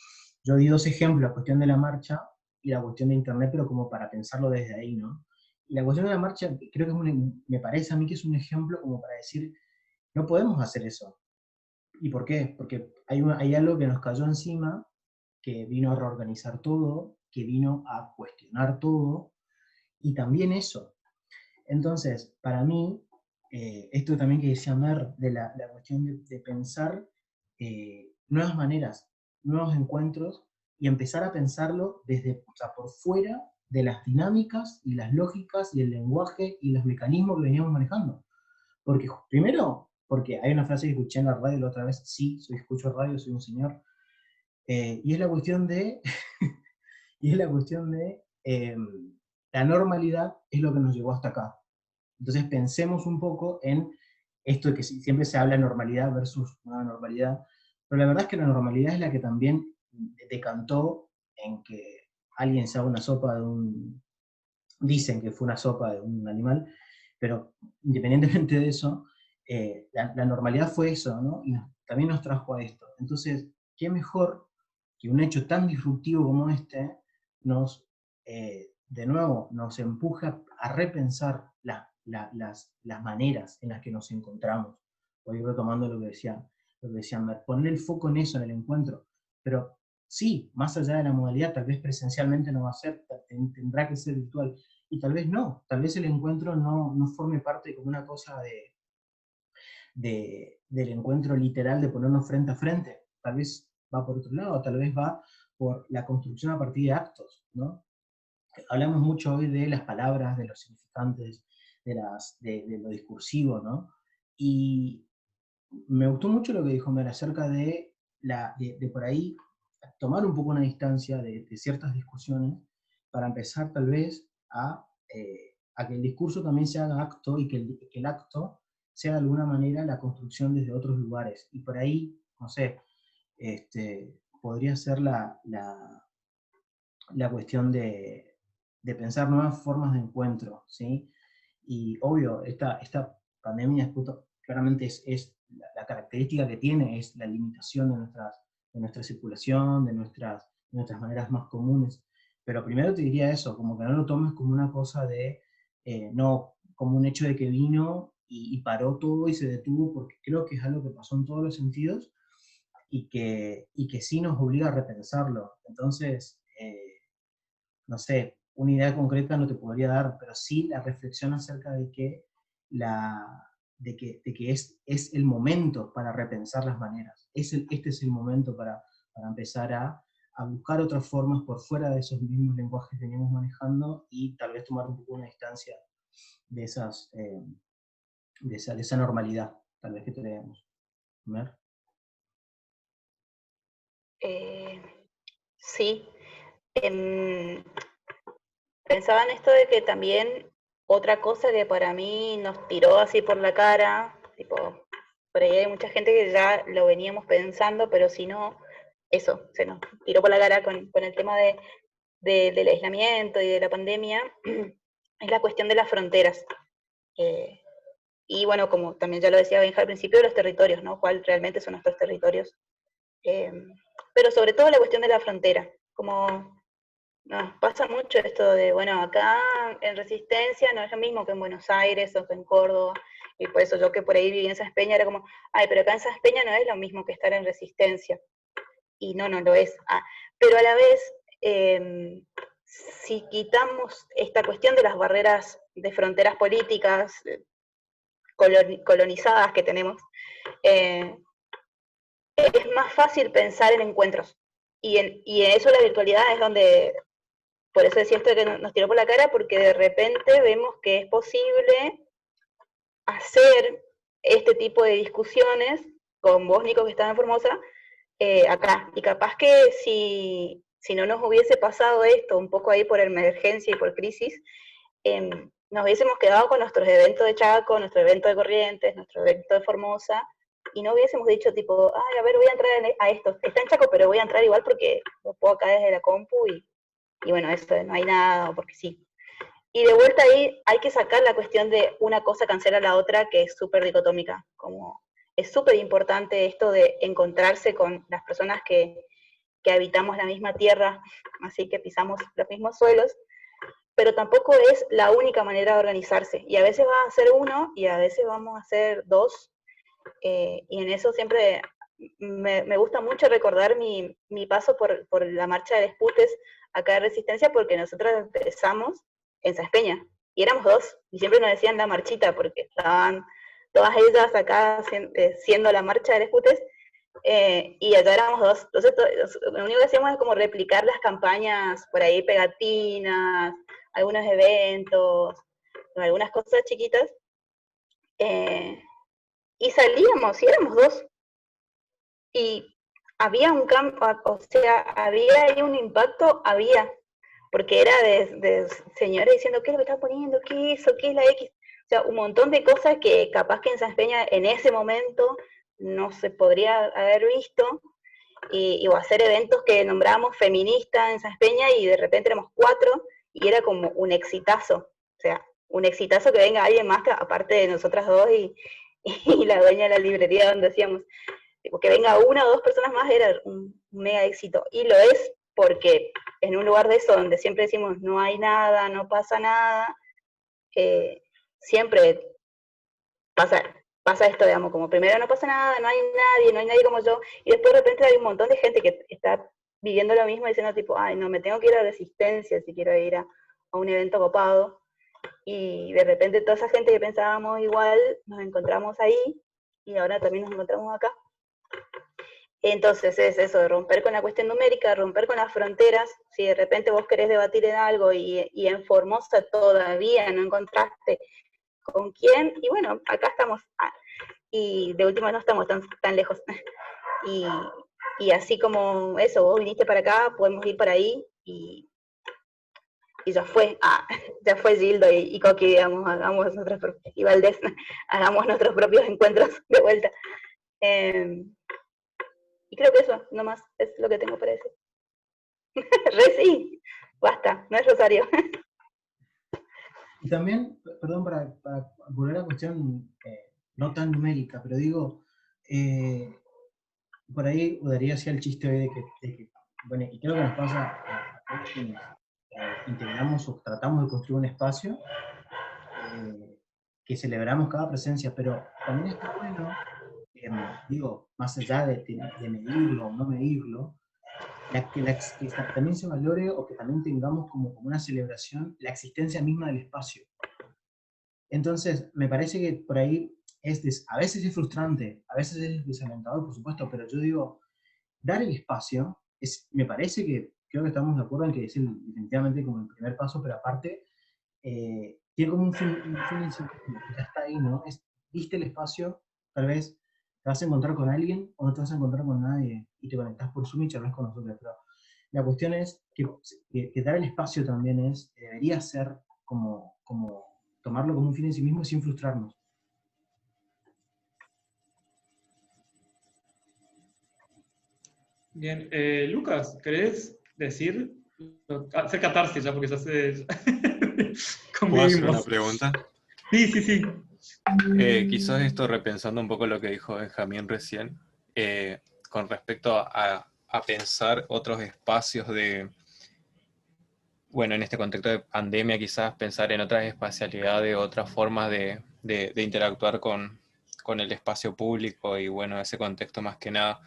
yo di dos ejemplos, la cuestión de la marcha y la cuestión de Internet, pero como para pensarlo desde ahí, ¿no? Y la cuestión de la marcha, creo que me parece a mí que es un ejemplo como para decir, no podemos hacer eso. ¿Y por qué? Porque hay algo que nos cayó encima, que vino a reorganizar todo, que vino a cuestionar todo, y también eso. Entonces, para mí, esto también que decía Mer, de la cuestión de pensar nuevas maneras, nuevos encuentros, y empezar a pensarlo desde, o sea, por fuera de las dinámicas y las lógicas y el lenguaje y los mecanismos que veníamos manejando. Porque, primero, porque hay una frase que escuché en la radio la otra vez, sí, escucho radio, soy un señor, y es la cuestión de, y es la cuestión de, la normalidad es lo que nos llevó hasta acá. Entonces pensemos un poco en esto de que siempre se habla de normalidad versus nueva normalidad, pero la verdad es que la normalidad es la que también decantó en que alguien se haga una sopa de dicen que fue una sopa de un animal, pero independientemente de eso, la normalidad fue eso, ¿no? Y también nos trajo a esto. Entonces, ¿qué mejor que un hecho tan disruptivo como este de nuevo, nos empuja a repensar las maneras en las que nos encontramos? Voy retomando lo que decían, poner el foco en eso, en el encuentro, pero sí, más allá de la modalidad, tal vez presencialmente no va a ser, tendrá que ser virtual, y tal vez no, tal vez el encuentro no forme parte como una cosa del encuentro literal de ponernos frente a frente, tal vez va por otro lado, tal vez va por la construcción a partir de actos, ¿no? Hablamos mucho hoy de las palabras, de los significantes, de lo discursivo, ¿no? Y me gustó mucho lo que dijo Mer acerca de por ahí tomar un poco una distancia de ciertas discusiones para empezar tal vez a que el discurso también se haga acto y que el acto sea de alguna manera la construcción desde otros lugares. Y por ahí, no sé, podría ser la cuestión de pensar nuevas formas de encuentro, ¿sí? Y obvio, esta pandemia claramente es la característica que tiene es la limitación de nuestra circulación, de nuestras maneras más comunes. Pero primero te diría eso, como que no lo tomes como una cosa no como un hecho de que vino y paró todo y se detuvo, porque creo que es algo que pasó en todos los sentidos y que sí nos obliga a repensarlo. Entonces, no sé, una idea concreta no te podría dar, pero sí la reflexión acerca de que, es el momento para repensar las maneras. Este es el momento para empezar a buscar otras formas por fuera de esos mismos lenguajes que venimos manejando y tal vez tomar un poco una distancia de esa normalidad, tal vez que tenemos. ¿Ver? Sí. Pensaba en esto de que también otra cosa que para mí nos tiró así por la cara, tipo, por ahí hay mucha gente que ya lo veníamos pensando, pero si no, eso, se nos tiró por la cara con el tema del aislamiento y de la pandemia, es la cuestión de las fronteras. Y bueno, como también ya lo decía Benja al principio, los territorios, ¿no? ¿Cuál realmente son nuestros territorios? Pero sobre todo la cuestión de la frontera, como nos pasa mucho esto de, bueno, acá en Resistencia no es lo mismo que en Buenos Aires o que en Córdoba, y por eso yo que por ahí viví en Saspeña era como, ay, pero acá en Saspeña no es lo mismo que estar en Resistencia, y no lo es. Pero a la vez, si quitamos esta cuestión de las barreras de fronteras políticas colonizadas que tenemos, es más fácil pensar en encuentros. Y en eso la virtualidad es donde, por eso decía esto de que nos tiró por la cara, porque de repente vemos que es posible hacer este tipo de discusiones con vos, Nico, que estás en Formosa, acá. Y capaz que si no nos hubiese pasado esto un poco ahí por emergencia y por crisis, nos hubiésemos quedado con nuestros eventos de Chaco, nuestro evento de Corrientes, nuestro evento de Formosa, y no hubiésemos dicho tipo, ay, a ver, voy a entrar a esto. Está en Chaco, pero voy a entrar igual porque lo puedo acá desde la compu y bueno, eso, no hay nada, o porque sí. Y de vuelta ahí hay que sacar la cuestión de una cosa cancela a la otra, que es súper dicotómica. Como es súper importante esto de encontrarse con las personas que habitamos la misma tierra, así que pisamos los mismos suelos, pero tampoco es la única manera de organizarse. Y a veces va a ser uno y a veces vamos a ser dos. Y en eso siempre me gusta mucho recordar mi paso por la marcha de Desputes acá de Resistencia, porque nosotros empezamos en Saspeña, y éramos dos, y siempre nos decían la marchita, porque estaban todas ellas acá siendo la marcha de Desputes, y allá éramos dos. Entonces lo único que hacíamos es como replicar las campañas por ahí, pegatinas, algunos eventos, algunas cosas chiquitas, y salíamos, y éramos dos. Y había un cambio, o sea, había ahí un impacto, porque era de señores diciendo, ¿qué es lo que está poniendo? ¿Qué es eso? ¿Qué es la X? O sea, un montón de cosas que capaz que en Saspeña en ese momento no se podría haber visto, o hacer eventos que nombramos feministas en Saspeña y de repente éramos 4 y era como un exitazo. O sea, un exitazo que venga alguien más que, aparte de nosotras dos y la dueña de la librería donde hacíamos. Que venga una o dos personas más era un mega éxito. Y lo es porque en un lugar de eso donde siempre decimos no hay nada, no pasa nada, siempre pasa esto, digamos, como primero no pasa nada, no hay nadie como yo, y después de repente hay un montón de gente que está viviendo lo mismo diciendo tipo, ay, no, me tengo que ir a Resistencia si quiero ir a un evento copado, y de repente toda esa gente que pensábamos igual, nos encontramos ahí, y ahora también nos encontramos acá. Entonces es eso, de romper con la cuestión numérica, romper con las fronteras. Si de repente vos querés debatir en algo y en Formosa todavía no encontraste con quién, y bueno, acá estamos. Y de última no estamos tan lejos. Y así como eso, vos viniste para acá, podemos ir para ahí, y ya fue, ya fue Gildo y Coqui, digamos, y Valdés, hagamos nuestros propios encuentros de vuelta. Y creo que eso, nomás, es lo que tengo para decir. Sí, basta, no es Rosario. Y también, perdón, para volver a la cuestión no tan numérica, pero digo, por ahí Darío hacía el chiste hoy de que, bueno, y creo que nos pasa a todos quienes integramos o tratamos de construir un espacio, que celebramos cada presencia, pero también está bueno, digo, más allá de medirlo o no medirlo, que también se valore o que también tengamos como una celebración la existencia misma del espacio. Entonces, me parece que por ahí a veces es frustrante, a veces es desalentador, por supuesto, pero yo digo, dar el espacio, me parece que creo que estamos de acuerdo en que es definitivamente como el primer paso, pero aparte, tiene como un fin en sí mismo, ya está ahí, ¿no? Diste el espacio, tal vez te vas a encontrar con alguien o no te vas a encontrar con nadie y te conectás por Zoom y charlas con nosotros, pero la cuestión es que dar el espacio también debería ser como tomarlo como un fin en sí mismo sin frustrarnos. Bien, Lucas, ¿querés decir? Hacer catarsis ya, porque ya se... ¿Puedo hacer una convivimos. pregunta? Sí, sí, sí. Quizás esto repensando un poco lo que dijo Benjamín recién, con respecto a pensar otros espacios de, bueno, en este contexto de pandemia, quizás pensar en otras espacialidades, otras formas de interactuar con el espacio público y bueno, ese contexto más que nada,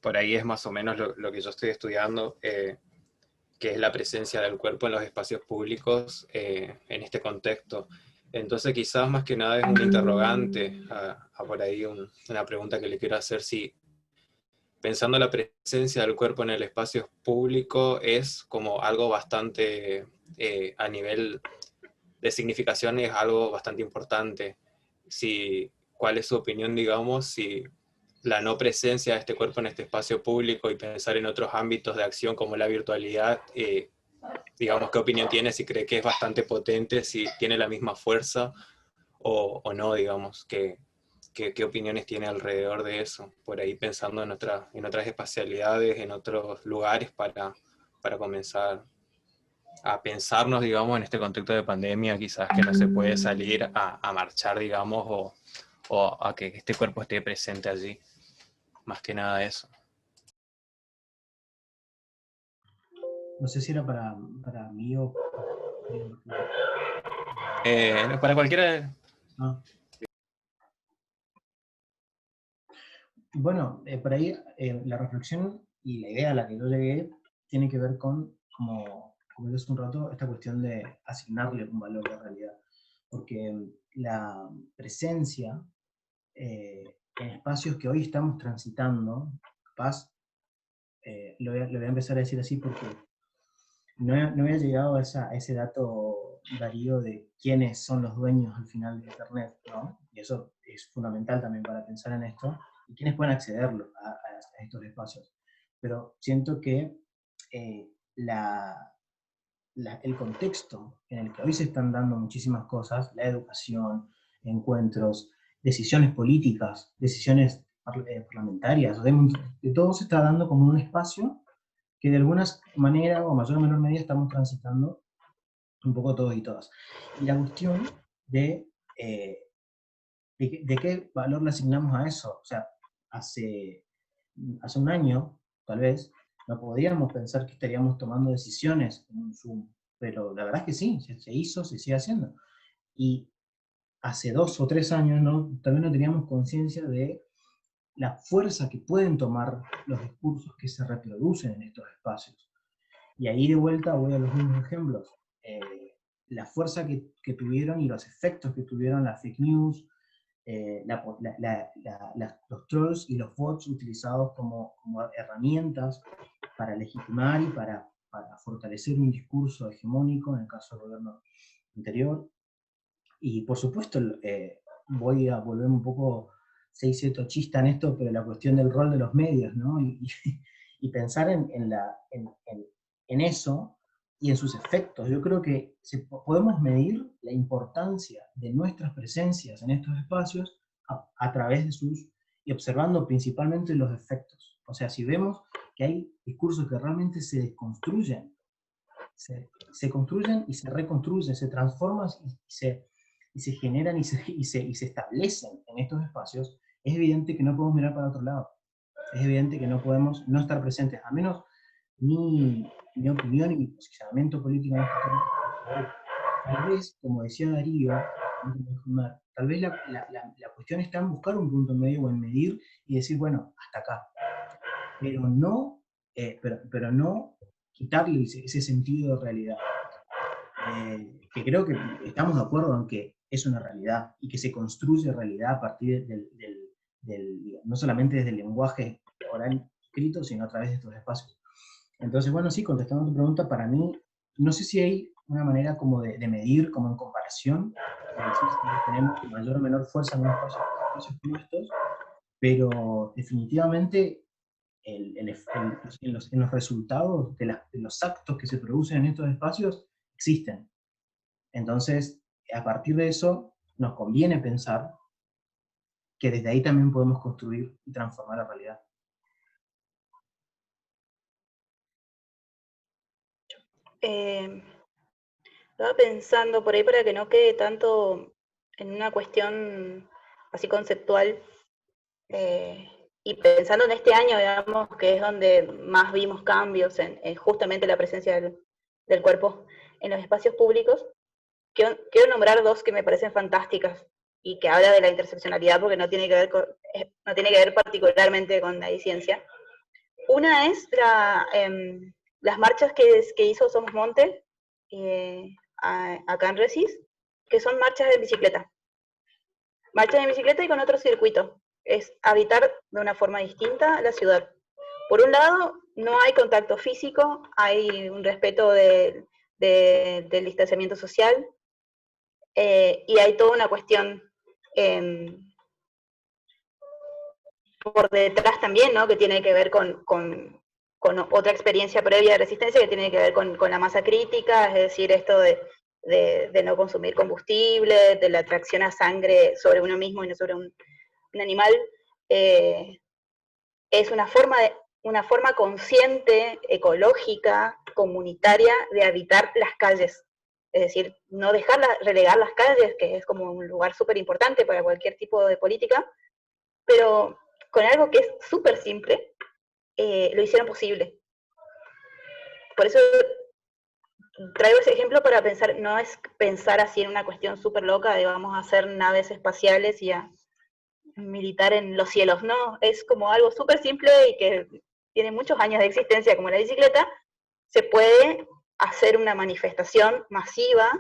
por ahí es más o menos lo que yo estoy estudiando, que es la presencia del cuerpo en los espacios públicos en este contexto. Entonces quizás más que nada es un interrogante, a por ahí una pregunta que le quiero hacer, si pensando la presencia del cuerpo en el espacio público es como algo bastante, a nivel de significación es algo bastante importante. Si, ¿cuál es su opinión, digamos, si la no presencia de este cuerpo en este espacio público y pensar en otros ámbitos de acción como la virtualidad, digamos, qué opinión tiene, si cree que es bastante potente, si tiene la misma fuerza o no, digamos, qué opiniones tiene alrededor de eso, por ahí pensando en otras espacialidades, en otros lugares para comenzar a pensarnos, digamos, en este contexto de pandemia, quizás que no se puede salir a marchar, digamos, o a que este cuerpo esté presente allí. Más que nada eso. No sé si era para mí o Para cualquiera. Ah. Bueno, por ahí la reflexión y la idea a la que yo llegué tiene que ver con, como yo hace un rato, esta cuestión de asignarle un valor a la realidad. Porque la presencia en espacios que hoy estamos transitando, capaz, lo voy a empezar a decir así porque no había llegado a ese dato, Darío, de quiénes son los dueños al final de Internet, ¿no? Y eso es fundamental también para pensar en esto, y quiénes pueden accederlo a estos espacios. Pero siento que el contexto en el que hoy se están dando muchísimas cosas, la educación, encuentros, decisiones políticas, decisiones parlamentarias, de todo se está dando como un espacio que de alguna manera, o mayor o menor medida, estamos transitando un poco todos y todas. Y la cuestión de qué valor le asignamos a eso. O sea, hace un año, tal vez, no podíamos pensar que estaríamos tomando decisiones en un Zoom, pero la verdad es que sí, se hizo, se sigue haciendo. Y hace 2 o 3 años también no teníamos conciencia de la fuerza que pueden tomar los discursos que se reproducen en estos espacios. Y ahí de vuelta voy a los mismos ejemplos. La fuerza que tuvieron y los efectos que tuvieron las fake news, los trolls y los bots utilizados como herramientas para legitimar y para fortalecer un discurso hegemónico en el caso del gobierno anterior. Y por supuesto, voy a volver un poco 6-7 chista en esto, pero la cuestión del rol de los medios, ¿no? Y pensar en eso y en sus efectos. Yo creo que podemos medir la importancia de nuestras presencias en estos espacios a través de y observando principalmente los efectos. O sea, si vemos que hay discursos que realmente se desconstruyen, se construyen y se reconstruyen, se transforman y se generan y se establecen en estos espacios, es evidente que no podemos mirar para otro lado. Es evidente que no podemos no estar presentes, a menos mi opinión y mi posicionamiento político en este tema. Tal vez, como decía Darío, tal vez la cuestión está en buscar un punto medio o en medir y decir, bueno, hasta acá. Pero no pero no quitarle ese sentido de realidad. Que creo que estamos de acuerdo en que es una realidad y que se construye realidad a partir no solamente desde el lenguaje oral escrito, sino a través de estos espacios. Entonces, bueno, sí, contestando a tu pregunta, para mí, no sé si hay una manera como de medir, como en comparación, decir si tenemos mayor o menor fuerza en unos espacios como estos, pero definitivamente en los resultados de los actos que se producen en estos espacios existen. Entonces, a partir de eso, nos conviene pensar que desde ahí también podemos construir y transformar la realidad. Estaba pensando por ahí para que no quede tanto en una cuestión así conceptual, y pensando en este año, digamos, que es donde más vimos cambios en justamente la presencia del cuerpo en los espacios públicos, quiero nombrar dos que me parecen fantásticas y que habla de la interseccionalidad porque no tiene que ver particularmente con la ciencia. Una es las marchas que hizo Somos Monte acá en Resis, que son marchas de bicicleta. Marchas de bicicleta y con otro circuito. Es habitar de una forma distinta la ciudad. Por un lado, no hay contacto físico, hay un respeto del distanciamiento social, y hay toda una cuestión por detrás también, ¿no? Que tiene que ver con otra experiencia previa de resistencia que tiene que ver con la masa crítica, es decir, esto de no consumir combustible, de la atracción a sangre sobre uno mismo y no sobre un animal. Es una forma consciente, ecológica, comunitaria de habitar las calles. Es decir, no relegar las calles, que es como un lugar súper importante para cualquier tipo de política, pero con algo que es súper simple, lo hicieron posible. Por eso traigo ese ejemplo para pensar, no es pensar así en una cuestión súper loca de vamos a hacer naves espaciales y a militar en los cielos, no, es como algo súper simple y que tiene muchos años de existencia como la bicicleta, se puede hacer una manifestación masiva,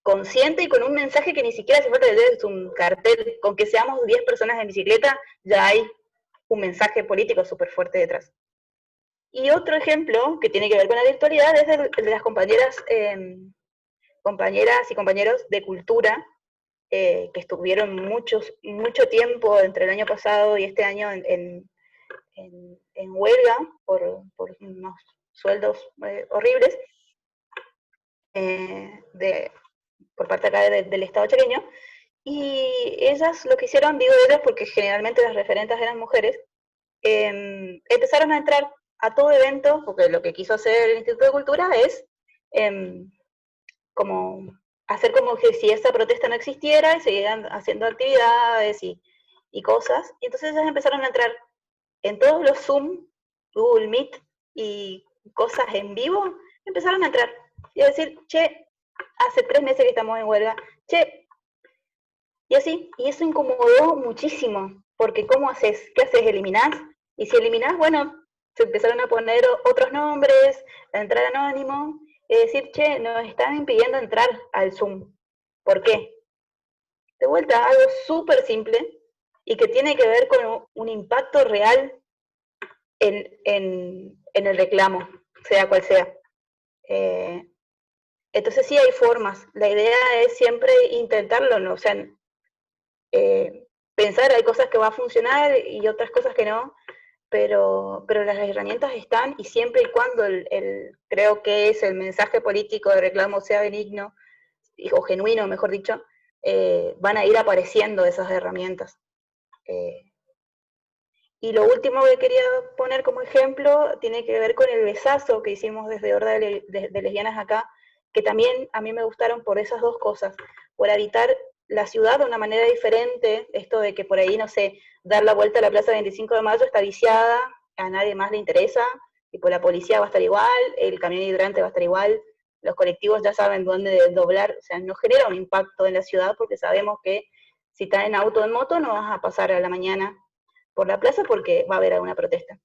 consciente y con un mensaje que ni siquiera hace falta es un cartel, con que seamos 10 personas en bicicleta, ya hay un mensaje político súper fuerte detrás. Y otro ejemplo que tiene que ver con la virtualidad es el de las compañeras y compañeros de cultura, que estuvieron mucho tiempo entre el año pasado y este año en huelga por unos sueldos horribles por parte acá del Estado chaqueño. Y ellas lo que hicieron, digo ellas porque generalmente las referentes eran mujeres, empezaron a entrar a todo evento, porque lo que quiso hacer el Instituto de Cultura es como hacer como que si esa protesta no existiera y seguían haciendo actividades y cosas. Y entonces ellas empezaron a entrar en todos los Zoom, Google Meet y cosas en vivo, empezaron a entrar y a decir, che, hace 3 meses que estamos en huelga, che, y así, y eso incomodó muchísimo, porque ¿cómo haces? ¿Qué haces? ¿Eliminás? Y si eliminás, bueno, se empezaron a poner otros nombres, a entrar anónimo, y decir, che, nos están impidiendo entrar al Zoom. ¿Por qué? De vuelta, algo súper simple y que tiene que ver con un impacto real en el reclamo, sea cual sea. Entonces sí hay formas. La idea es siempre intentarlo, ¿no? O sea, pensar hay cosas que va a funcionar y otras cosas que no, pero las herramientas están y siempre y cuando creo que es el mensaje político de reclamo sea benigno, o genuino, mejor dicho, van a ir apareciendo esas herramientas. Y lo último que quería poner como ejemplo tiene que ver con el besazo que hicimos desde Horda de Lesbianas acá, que también a mí me gustaron por esas dos cosas, por habitar la ciudad de una manera diferente, esto de que por ahí, no sé, dar la vuelta a la Plaza 25 de Mayo está viciada, a nadie más le interesa, tipo la policía va a estar igual, el camión hidrante va a estar igual, los colectivos ya saben dónde doblar, o sea, no genera un impacto en la ciudad porque sabemos que si estás en auto o en moto no vas a pasar a la mañana por la plaza porque va a haber alguna protesta.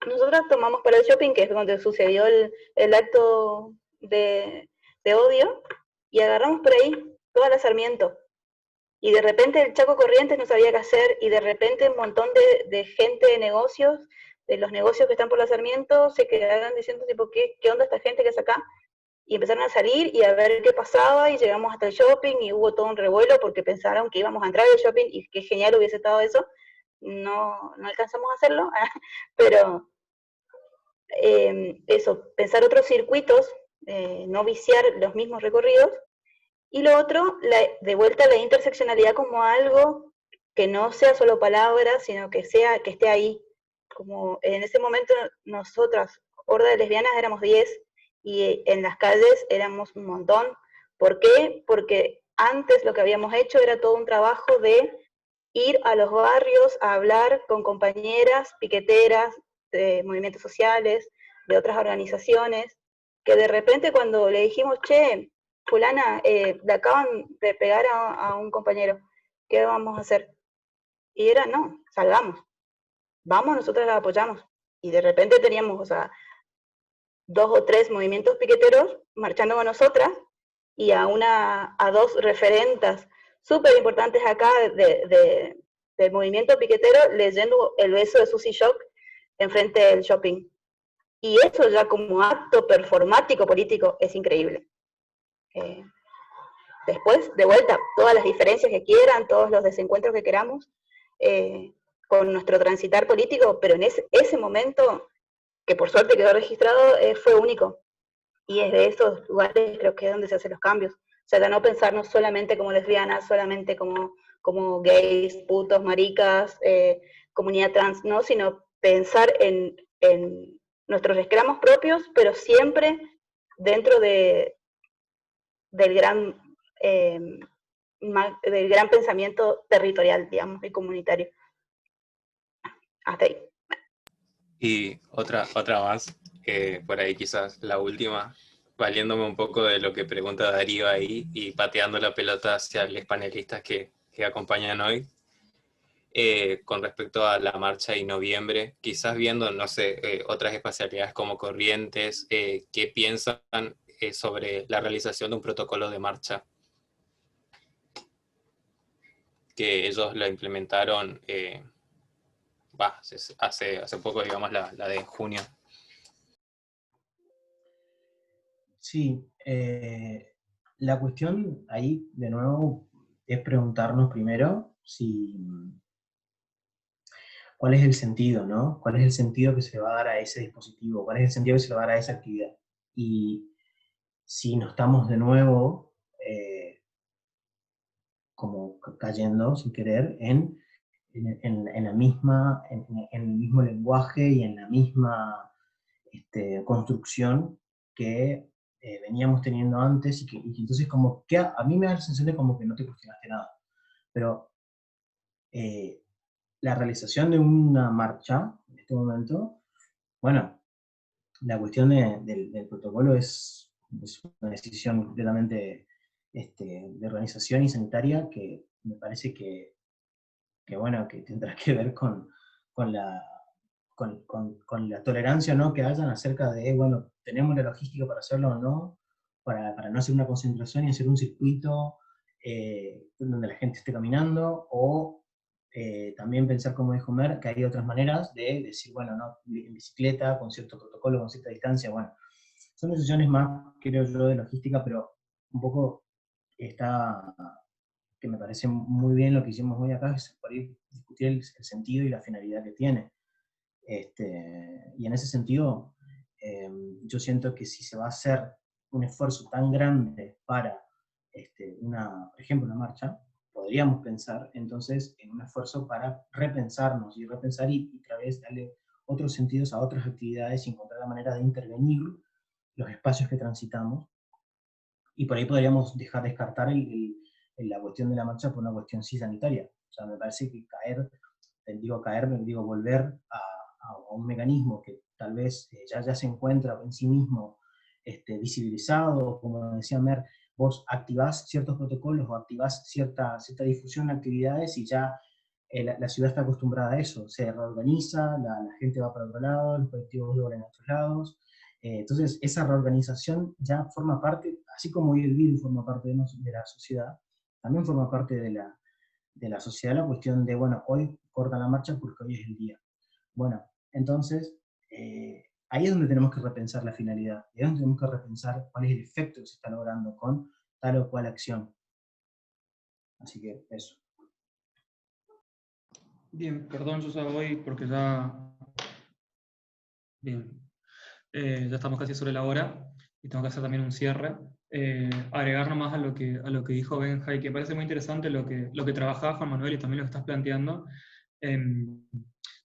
nosotros tomamos para el shopping, que es donde sucedió el acto de odio, y agarramos por ahí toda la Sarmiento. Y de repente el Chaco Corrientes no sabía qué hacer, y de repente un montón de gente de negocios, de los negocios que están por la Sarmiento, se quedaron diciendo, tipo, ¿qué onda esta gente que es acá? Y empezaron a salir y a ver qué pasaba, y llegamos hasta el shopping, y hubo todo un revuelo porque pensaron que íbamos a entrar al shopping, y qué genial hubiese estado eso. No alcanzamos a hacerlo, pero eso, pensar otros circuitos, no viciar los mismos recorridos. Y lo otro, de vuelta la interseccionalidad como algo que no sea solo palabras, sino que esté ahí. Como en ese momento nosotras, Horda de Lesbianas, éramos 10, y en las calles éramos un montón. ¿Por qué? Porque antes lo que habíamos hecho era todo un trabajo de ir a los barrios a hablar con compañeras piqueteras de movimientos sociales, de otras organizaciones, que de repente cuando le dijimos, che, fulana, le acaban de pegar a un compañero, ¿qué vamos a hacer? Y era, no, salgamos, vamos, nosotros la apoyamos. Y de repente teníamos, o sea, 2 o 3 movimientos piqueteros marchando con nosotras, y a 2 referentas súper importantes acá del movimiento piquetero leyendo El beso de Susy Shock enfrente del shopping. Y eso ya como acto performático político es increíble. Después, de vuelta, todas las diferencias que quieran, todos los desencuentros que queramos, con nuestro transitar político, pero en ese momento, que por suerte quedó registrado, fue único. Y es de esos lugares creo que es donde se hacen los cambios. O sea, de no pensarnos solamente como lesbianas, solamente como gays, putos, maricas, comunidad trans, ¿no? Sino pensar en nuestros reclamos propios, pero siempre dentro del gran pensamiento territorial, digamos, y comunitario. Hasta ahí. Y otra más, por ahí quizás la última, valiéndome un poco de lo que pregunta Darío ahí y pateando la pelota hacia los panelistas que acompañan hoy. Con respecto a la marcha de noviembre, quizás viendo, no sé, otras espacialidades como Corrientes, ¿qué piensan sobre la realización de un protocolo de marcha? Que ellos lo implementaron hace poco, digamos, la de junio. Sí, la cuestión ahí, de nuevo, es preguntarnos primero cuál es el sentido, ¿no? ¿Cuál es el sentido que se le va a dar a ese dispositivo? ¿Cuál es el sentido que se le va a dar a esa actividad? Y si no estamos de nuevo como cayendo, sin querer, en el mismo lenguaje y en la misma construcción que veníamos teniendo antes, y que entonces como que a mí me da la sensación de como que no te cuestionaste nada. Pero la realización de una marcha, en este momento, bueno, la cuestión del protocolo es una decisión completamente de organización y sanitaria, que me parece que bueno, que tendrá que ver con la tolerancia, ¿no?, que hayan acerca de, bueno, tenemos la logística para hacerlo o no, para no hacer una concentración y hacer un circuito donde la gente esté caminando, o también pensar, como dijo Mer, que hay otras maneras de decir, bueno, no, en bicicleta, con cierto protocolo, con cierta distancia. Bueno, son decisiones más, creo yo, de logística, pero un poco está, que me parece muy bien lo que hicimos hoy acá, es por ir discutir el sentido y la finalidad que tiene. Y en ese sentido, yo siento que si se va a hacer un esfuerzo tan grande para, por ejemplo, una marcha, podríamos pensar entonces en un esfuerzo para repensarnos y repensar y otra vez darle otros sentidos a otras actividades y encontrar la manera de intervenir los espacios que transitamos. Y por ahí podríamos descartar la cuestión de la marcha por una cuestión sí sanitaria. O sea, me parece que volver a un mecanismo que tal vez ya se encuentra en sí mismo visibilizado, como decía Mer, vos activás ciertos protocolos o activás cierta difusión de actividades y ya la ciudad está acostumbrada a eso, se reorganiza, la gente va para otro lado, los colectivos duran en otros lados. Entonces, esa reorganización ya forma parte, así como hoy el virus forma parte de la sociedad, también forma parte de la sociedad la cuestión de, bueno, hoy corta la marcha porque hoy es el día. Bueno, entonces, ahí es donde tenemos que repensar la finalidad, ahí es donde tenemos que repensar cuál es el efecto que se está logrando con tal o cual acción. Así que eso. Bien, perdón, yo ya voy porque ya... Bien. Ya estamos casi sobre la hora y tengo que hacer también un cierre. Agregar nomás a lo que dijo Benja, y que parece muy interesante lo que trabajaba Juan Manuel y también lo que estás planteando.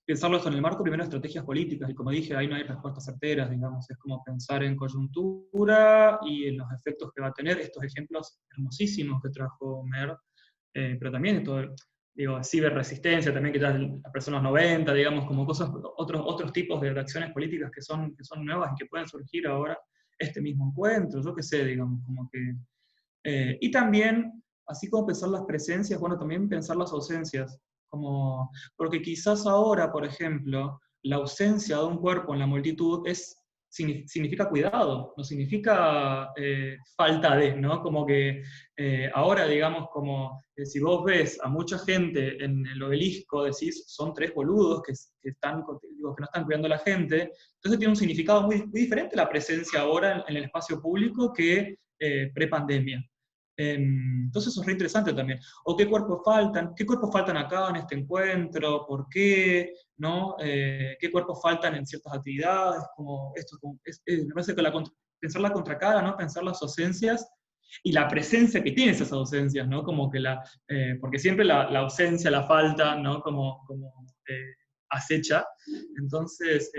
Pensarlo en el marco primero de estrategias políticas, y como dije, ahí no hay respuestas certeras, digamos, es como pensar en coyuntura y en los efectos que va a tener, estos ejemplos hermosísimos que trajo Mer, pero también esto, digo, ciberresistencia también, que ya apareció en los 90, digamos, como cosas, otros tipos de acciones políticas que son nuevas y que pueden surgir ahora, este mismo encuentro, yo qué sé, digamos, como que... y también, así como pensar las presencias, bueno, también pensar las ausencias, como, porque quizás ahora, por ejemplo, la ausencia de un cuerpo en la multitud significa cuidado, no significa falta de, ¿no? Como que ahora, digamos, como si vos ves a mucha gente en el obelisco, decís, son tres boludos que no están cuidando a la gente, entonces tiene un significado muy, muy diferente la presencia ahora en el espacio público que pre-pandemia. Entonces eso es re interesante también. O qué cuerpos faltan acá en este encuentro, por qué, ¿no? Qué cuerpos faltan en ciertas actividades, como esto, me parece que pensar la contracara, ¿no? Pensar las ausencias y la presencia que tienen esas ausencias, ¿no? Como que porque siempre la ausencia, la falta, ¿no? Como acecha. Entonces,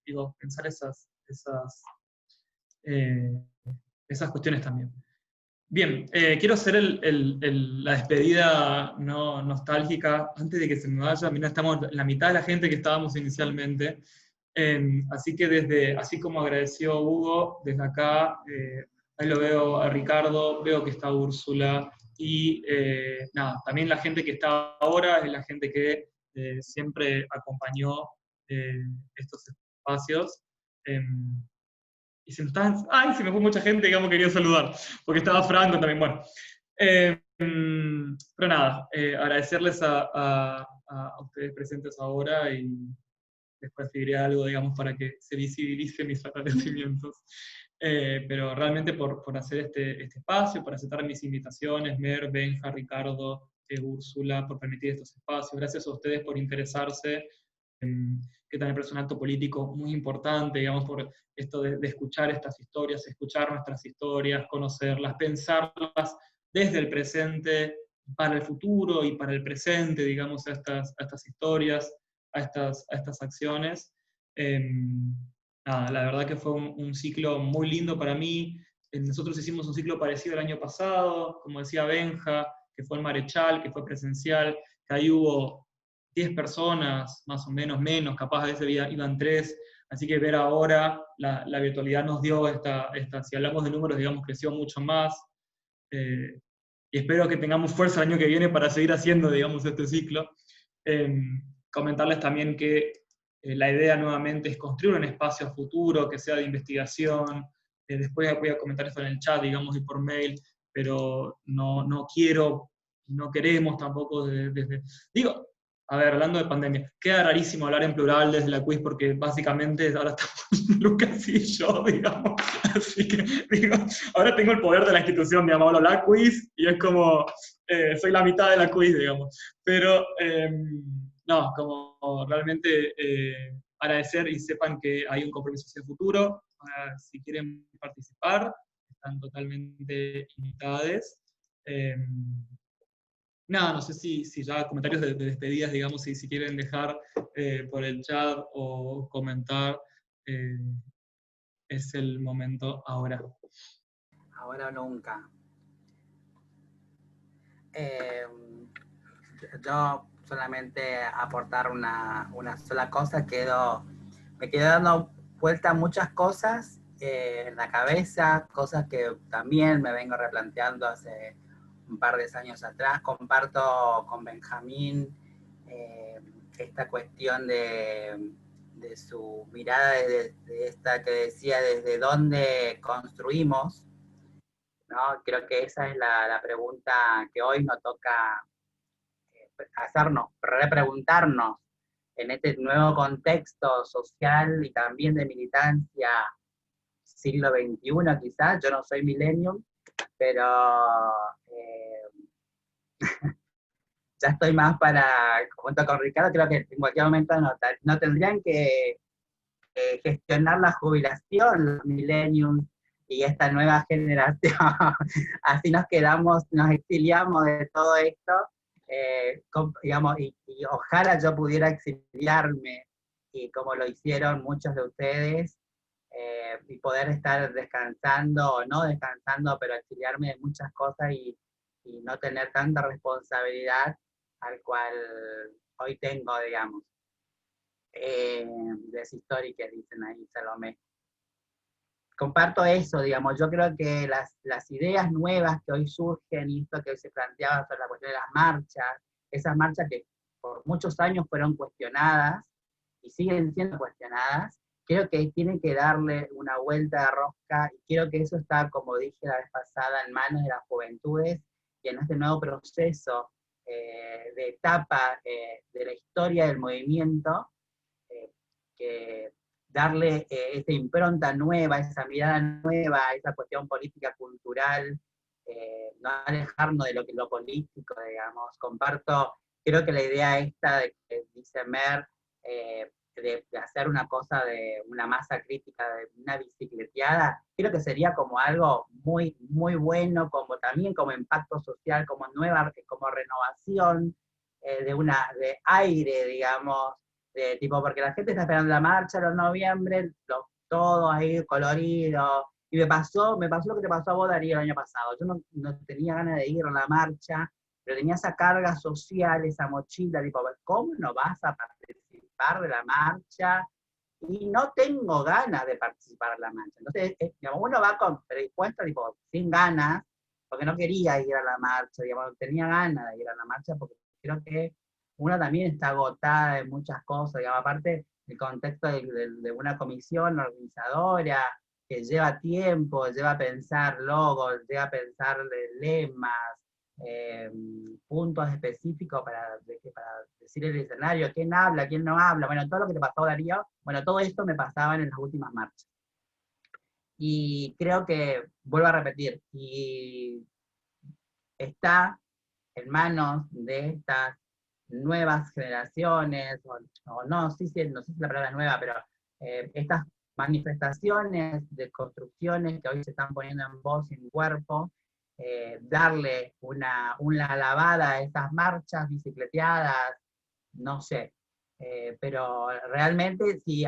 digo, pensar esas cuestiones también. Bien, quiero hacer la despedida no nostálgica antes de que se me vaya. Mira, estamos en la mitad de la gente que estábamos inicialmente. Así que así como agradeció Hugo, desde acá, ahí lo veo a Ricardo, veo que está Úrsula, y nada, también la gente que está ahora es la gente que siempre acompañó estos espacios. Y se me fue mucha gente, digamos, quería saludar, porque estaba Franco también, bueno. Pero nada, agradecerles a ustedes presentes ahora, y después diré algo, digamos, para que se visibilicen mis agradecimientos. Pero realmente por hacer este espacio, por aceptar mis invitaciones, Mer, Benja, Ricardo, Úrsula, por permitir estos espacios. Gracias a ustedes por interesarse, que también es un acto político muy importante, digamos, por esto de escuchar estas historias, escuchar nuestras historias, conocerlas, pensarlas desde el presente para el futuro y para el presente, digamos, a estas historias, a estas acciones. Nada, la verdad que fue un ciclo muy lindo para mí. Nosotros hicimos un ciclo parecido el año pasado, como decía Benja, que fue en Marechal, que fue presencial, que ahí hubo 10 personas, más o menos, capaz a veces iban 3, así que ver ahora, la virtualidad nos dio si hablamos de números, digamos, creció mucho más, y espero que tengamos fuerza el año que viene para seguir haciendo, digamos, este ciclo. Comentarles también que la idea nuevamente es construir un espacio a futuro que sea de investigación. Después voy a comentar esto en el chat, digamos, y por mail, pero no queremos tampoco digo, a ver, hablando de pandemia, queda rarísimo hablar en plural desde la quiz, porque básicamente ahora estamos Lucas y yo, digamos, así que, digo, ahora tengo el poder de la institución, digamos, hablo la quiz, y es como, soy la mitad de la quiz, digamos, pero, no, como realmente agradecer, y sepan que hay un compromiso hacia el futuro. Si quieren participar, están totalmente invitados. Nada, no sé si ya comentarios de despedidas, digamos, si quieren dejar por el chat o comentar, es el momento ahora. Ahora o nunca. Yo solamente aportar una sola cosa, me quedo dando vuelta a muchas cosas en la cabeza, cosas que también me vengo replanteando hace un par de años atrás. Comparto con Benjamín esta cuestión de su mirada, de esta que decía desde dónde construimos, ¿no? Creo que esa es la pregunta que hoy nos toca hacernos, repreguntarnos en este nuevo contexto social y también de militancia siglo XXI quizás. Yo no soy millennium, pero ya estoy más para, junto con Ricardo, creo que en cualquier momento no tendrían que gestionar la jubilación, los millennials y esta nueva generación. Así nos quedamos, nos exiliamos de todo esto, digamos, y ojalá yo pudiera exiliarme, y como lo hicieron muchos de ustedes, y poder estar descansando o no descansando, pero exiliarme de muchas cosas y no tener tanta responsabilidad al cual hoy tengo, digamos. Deshistory que dicen ahí, Salomé. Comparto eso, digamos, yo creo que las ideas nuevas que hoy surgen y esto que hoy se planteaba sobre la cuestión de las marchas, esas marchas que por muchos años fueron cuestionadas y siguen siendo cuestionadas, creo que tienen que darle una vuelta de rosca, y creo que eso está, como dije la vez pasada, en manos de las juventudes y en este nuevo proceso de etapa de la historia del movimiento, que darle esa impronta nueva, esa mirada nueva, esa cuestión política, cultural, no alejarnos de lo político, digamos. Comparto, creo que la idea esta de que dice Mer, de hacer una cosa de una masa crítica, de una bicicleteada, creo que sería como algo muy, muy bueno, como también como impacto social, como nueva, como renovación de aire, digamos, de tipo, porque la gente está esperando la marcha en noviembre, todo ahí colorido, y me pasó lo que te pasó a vos, Darío, el año pasado. Yo no tenía ganas de ir a la marcha, pero tenía esa carga social, esa mochila, tipo, ¿cómo no vas a participar de la marcha? Y no tengo ganas de participar de la marcha. Entonces, digamos, uno va predispuesto, tipo, sin ganas, porque no quería ir a la marcha, digamos, tenía ganas de ir a la marcha, porque creo que uno también está agotada de muchas cosas, digamos, aparte del contexto de una comisión organizadora, que lleva tiempo, lleva a pensar logos, lleva a pensar lemas, puntos específicos para decir el escenario, quién habla, quién no habla, bueno, todo lo que te pasó, Darío, bueno, todo esto me pasaba en las últimas marchas. Y creo que, vuelvo a repetir, y está en manos de estas nuevas generaciones, o no, sí, no sé si la palabra es nueva, pero estas manifestaciones de construcciones que hoy se están poniendo en voz y en cuerpo, darle una lavada a esas marchas bicicleteadas, no sé. Pero realmente, si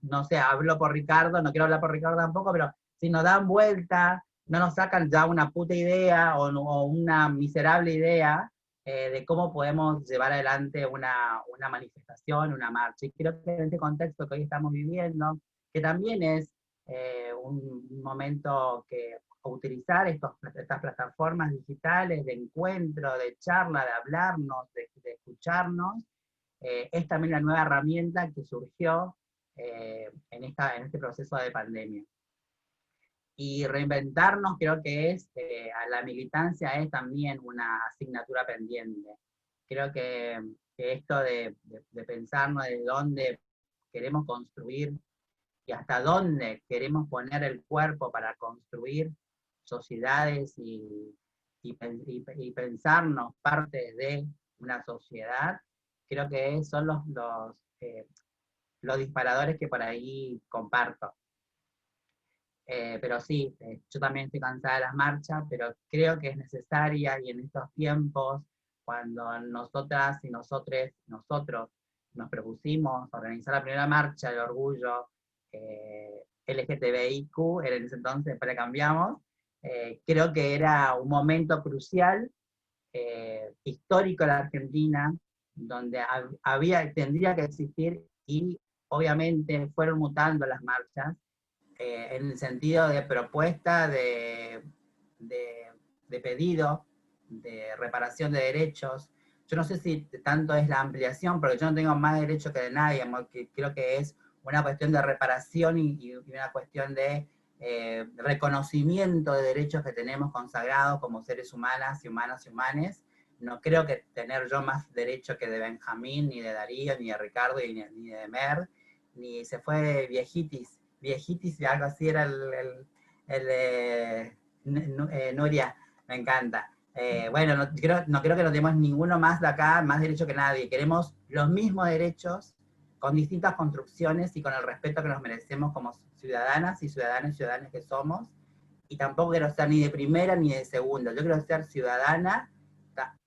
no sé, hablo por Ricardo, no quiero hablar por Ricardo tampoco, pero si nos dan vuelta, no nos sacan ya una puta idea o una miserable idea de cómo podemos llevar adelante una manifestación, una marcha. Y creo que en este contexto que hoy estamos viviendo, que también es un momento que utilizar estas plataformas digitales de encuentro, de charla, de hablarnos, de escucharnos, es también la nueva herramienta que surgió en este proceso de pandemia. Y reinventarnos creo que a la militancia es también una asignatura pendiente. Creo que esto de pensarnos de dónde queremos construir y hasta dónde queremos poner el cuerpo para construir sociedades y pensarnos parte de una sociedad, creo que son los disparadores que por ahí comparto. Pero sí, yo también estoy cansada de las marchas, pero creo que es necesaria, y en estos tiempos, cuando nosotras y nosotros nos propusimos organizar la primera marcha de orgullo LGTBIQ, en ese entonces, después le cambiamos, creo que era un momento crucial, histórico en la Argentina, donde tendría que existir, y obviamente fueron mutando las marchas, en el sentido de propuesta, de pedido, de reparación de derechos, yo no sé si tanto es la ampliación, porque yo no tengo más derecho que de nadie, que creo que es una cuestión de reparación y una cuestión de reconocimiento de derechos que tenemos consagrados como seres humanas y humanos y humanes. No creo que tener yo más derecho que de Benjamín, ni de Darío, ni de Ricardo, ni de Mer, ni se fue Viejitis y algo así era el de Nuria, me encanta. Bueno, no creo que no tenemos ninguno más de acá, más derecho que nadie. Queremos los mismos derechos, con distintas construcciones y con el respeto que nos merecemos como ciudadanas y ciudadanos que somos. Y tampoco quiero ser ni de primera ni de segunda. Yo quiero ser ciudadana,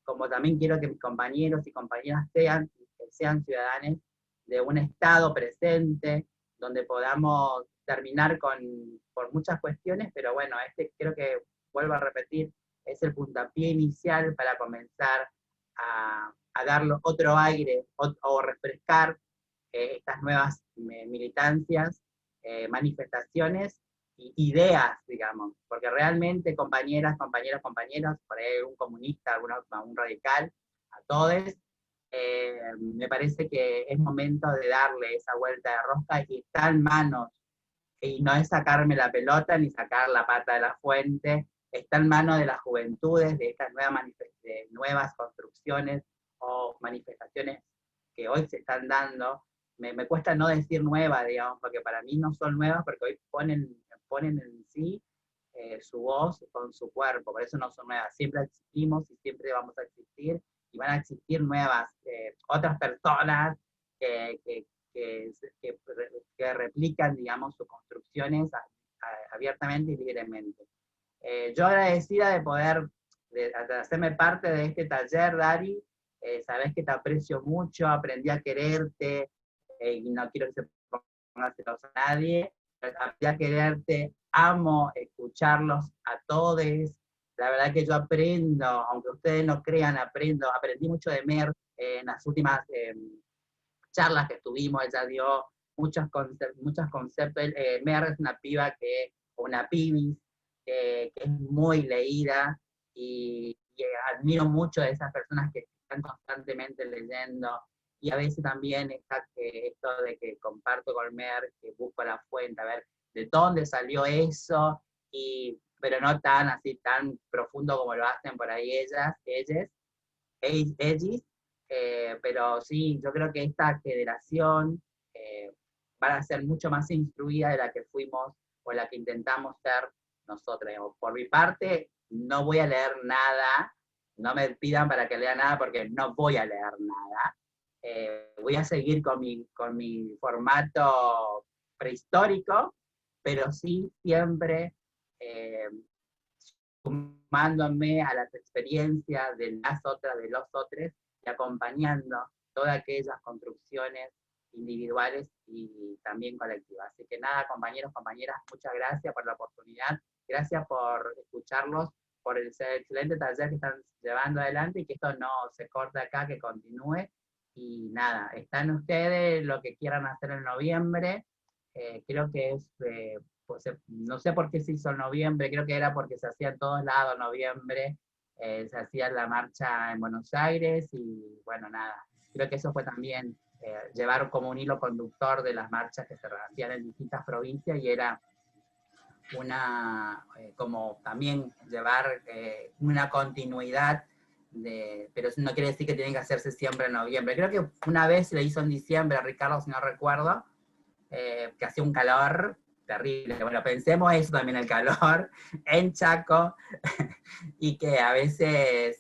como también quiero que mis compañeros y compañeras sean ciudadanos de un Estado presente, donde podamos terminar por muchas cuestiones, pero bueno, creo que, vuelvo a repetir, es el puntapié inicial para comenzar a darle otro aire o refrescar estas nuevas militancias, manifestaciones, ideas, digamos, porque realmente compañeros, por ahí un comunista, un radical, a todos, me parece que es momento de darle esa vuelta de rosca y está en manos, y no es sacarme la pelota ni sacar la pata de la fuente, está en manos de las juventudes, de estas nuevas construcciones o manifestaciones que hoy se están dando. Me cuesta no decir nuevas, digamos, porque para mí no son nuevas, porque hoy ponen en sí su voz con su cuerpo, por eso no son nuevas. Siempre existimos y siempre vamos a existir, y van a existir nuevas, otras personas que replican, digamos, sus construcciones abiertamente y libremente. Yo agradecida de poder de hacerme parte de este taller, Dari. Sabés que te aprecio mucho, aprendí a quererte, y no quiero que se ponga celoso a nadie, aprendí a quererte, amo escucharlos a todos. La verdad que yo aprendo, aunque ustedes no crean, aprendí mucho de Mer en las últimas charlas que tuvimos. Ella dio muchos conceptos. Mer es una piba una pibis, que es muy leída, y admiro mucho a esas personas que están constantemente leyendo, y a veces también está esto de que comparto con Mer, que busco la fuente, a ver de dónde salió eso, pero no tan profundo como lo hacen por ahí ellas, pero sí, yo creo que esta generación va a ser mucho más instruida de la que fuimos o la que intentamos ser nosotros. Por mi parte, no voy a leer nada, no me pidan para que lea nada porque no voy a leer nada. Voy a seguir con mi formato prehistórico, pero sí siempre sumándome a las experiencias de las otras, de los otros, y acompañando todas aquellas construcciones individuales y también colectivas. Así que nada, compañeros, compañeras, muchas gracias por la oportunidad, gracias por escucharlos, por el excelente taller que están llevando adelante, y que esto no se corte acá, que continúe. Y nada, están ustedes lo que quieran hacer en noviembre. Creo que es, pues, no sé por qué se hizo en noviembre, creo que era porque se hacía en todos lados en noviembre, se hacía la marcha en Buenos Aires, y bueno, nada, creo que eso fue también llevar como un hilo conductor de las marchas que se hacían en distintas provincias, y era como también llevar una continuidad, pero no quiere decir que tienen que hacerse siempre en noviembre. Creo que una vez se le hizo en diciembre a Ricardo, si no recuerdo, que hacía un calor terrible. Bueno, pensemos eso también, el calor en Chaco, y que a veces,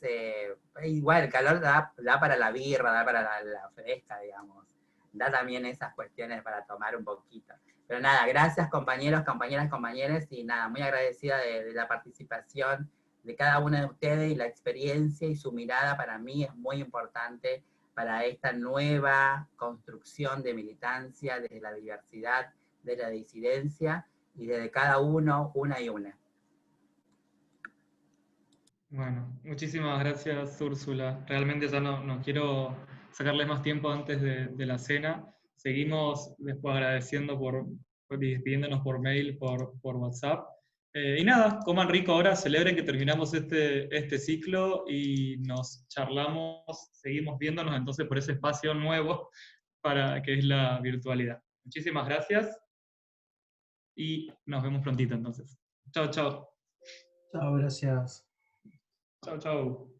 igual, el calor da para la birra, da para la fresca, digamos. Da también esas cuestiones para tomar un poquito. Pero nada, gracias compañeros, compañeras, y nada, muy agradecida de la participación de cada uno de ustedes, y la experiencia y su mirada para mí es muy importante para esta nueva construcción de militancia, desde la diversidad, de la disidencia, y desde cada uno, una y una. Bueno, muchísimas gracias, Úrsula. Realmente ya no quiero sacarles más tiempo antes de la cena. Seguimos después agradeciendo despidiéndonos por mail, por WhatsApp. Y nada, coman rico ahora, celebren que terminamos este ciclo y nos charlamos, seguimos viéndonos entonces por ese espacio nuevo para que es la virtualidad. Muchísimas gracias y nos vemos prontito entonces. Chao, chao. Chao, gracias. Chao, chao.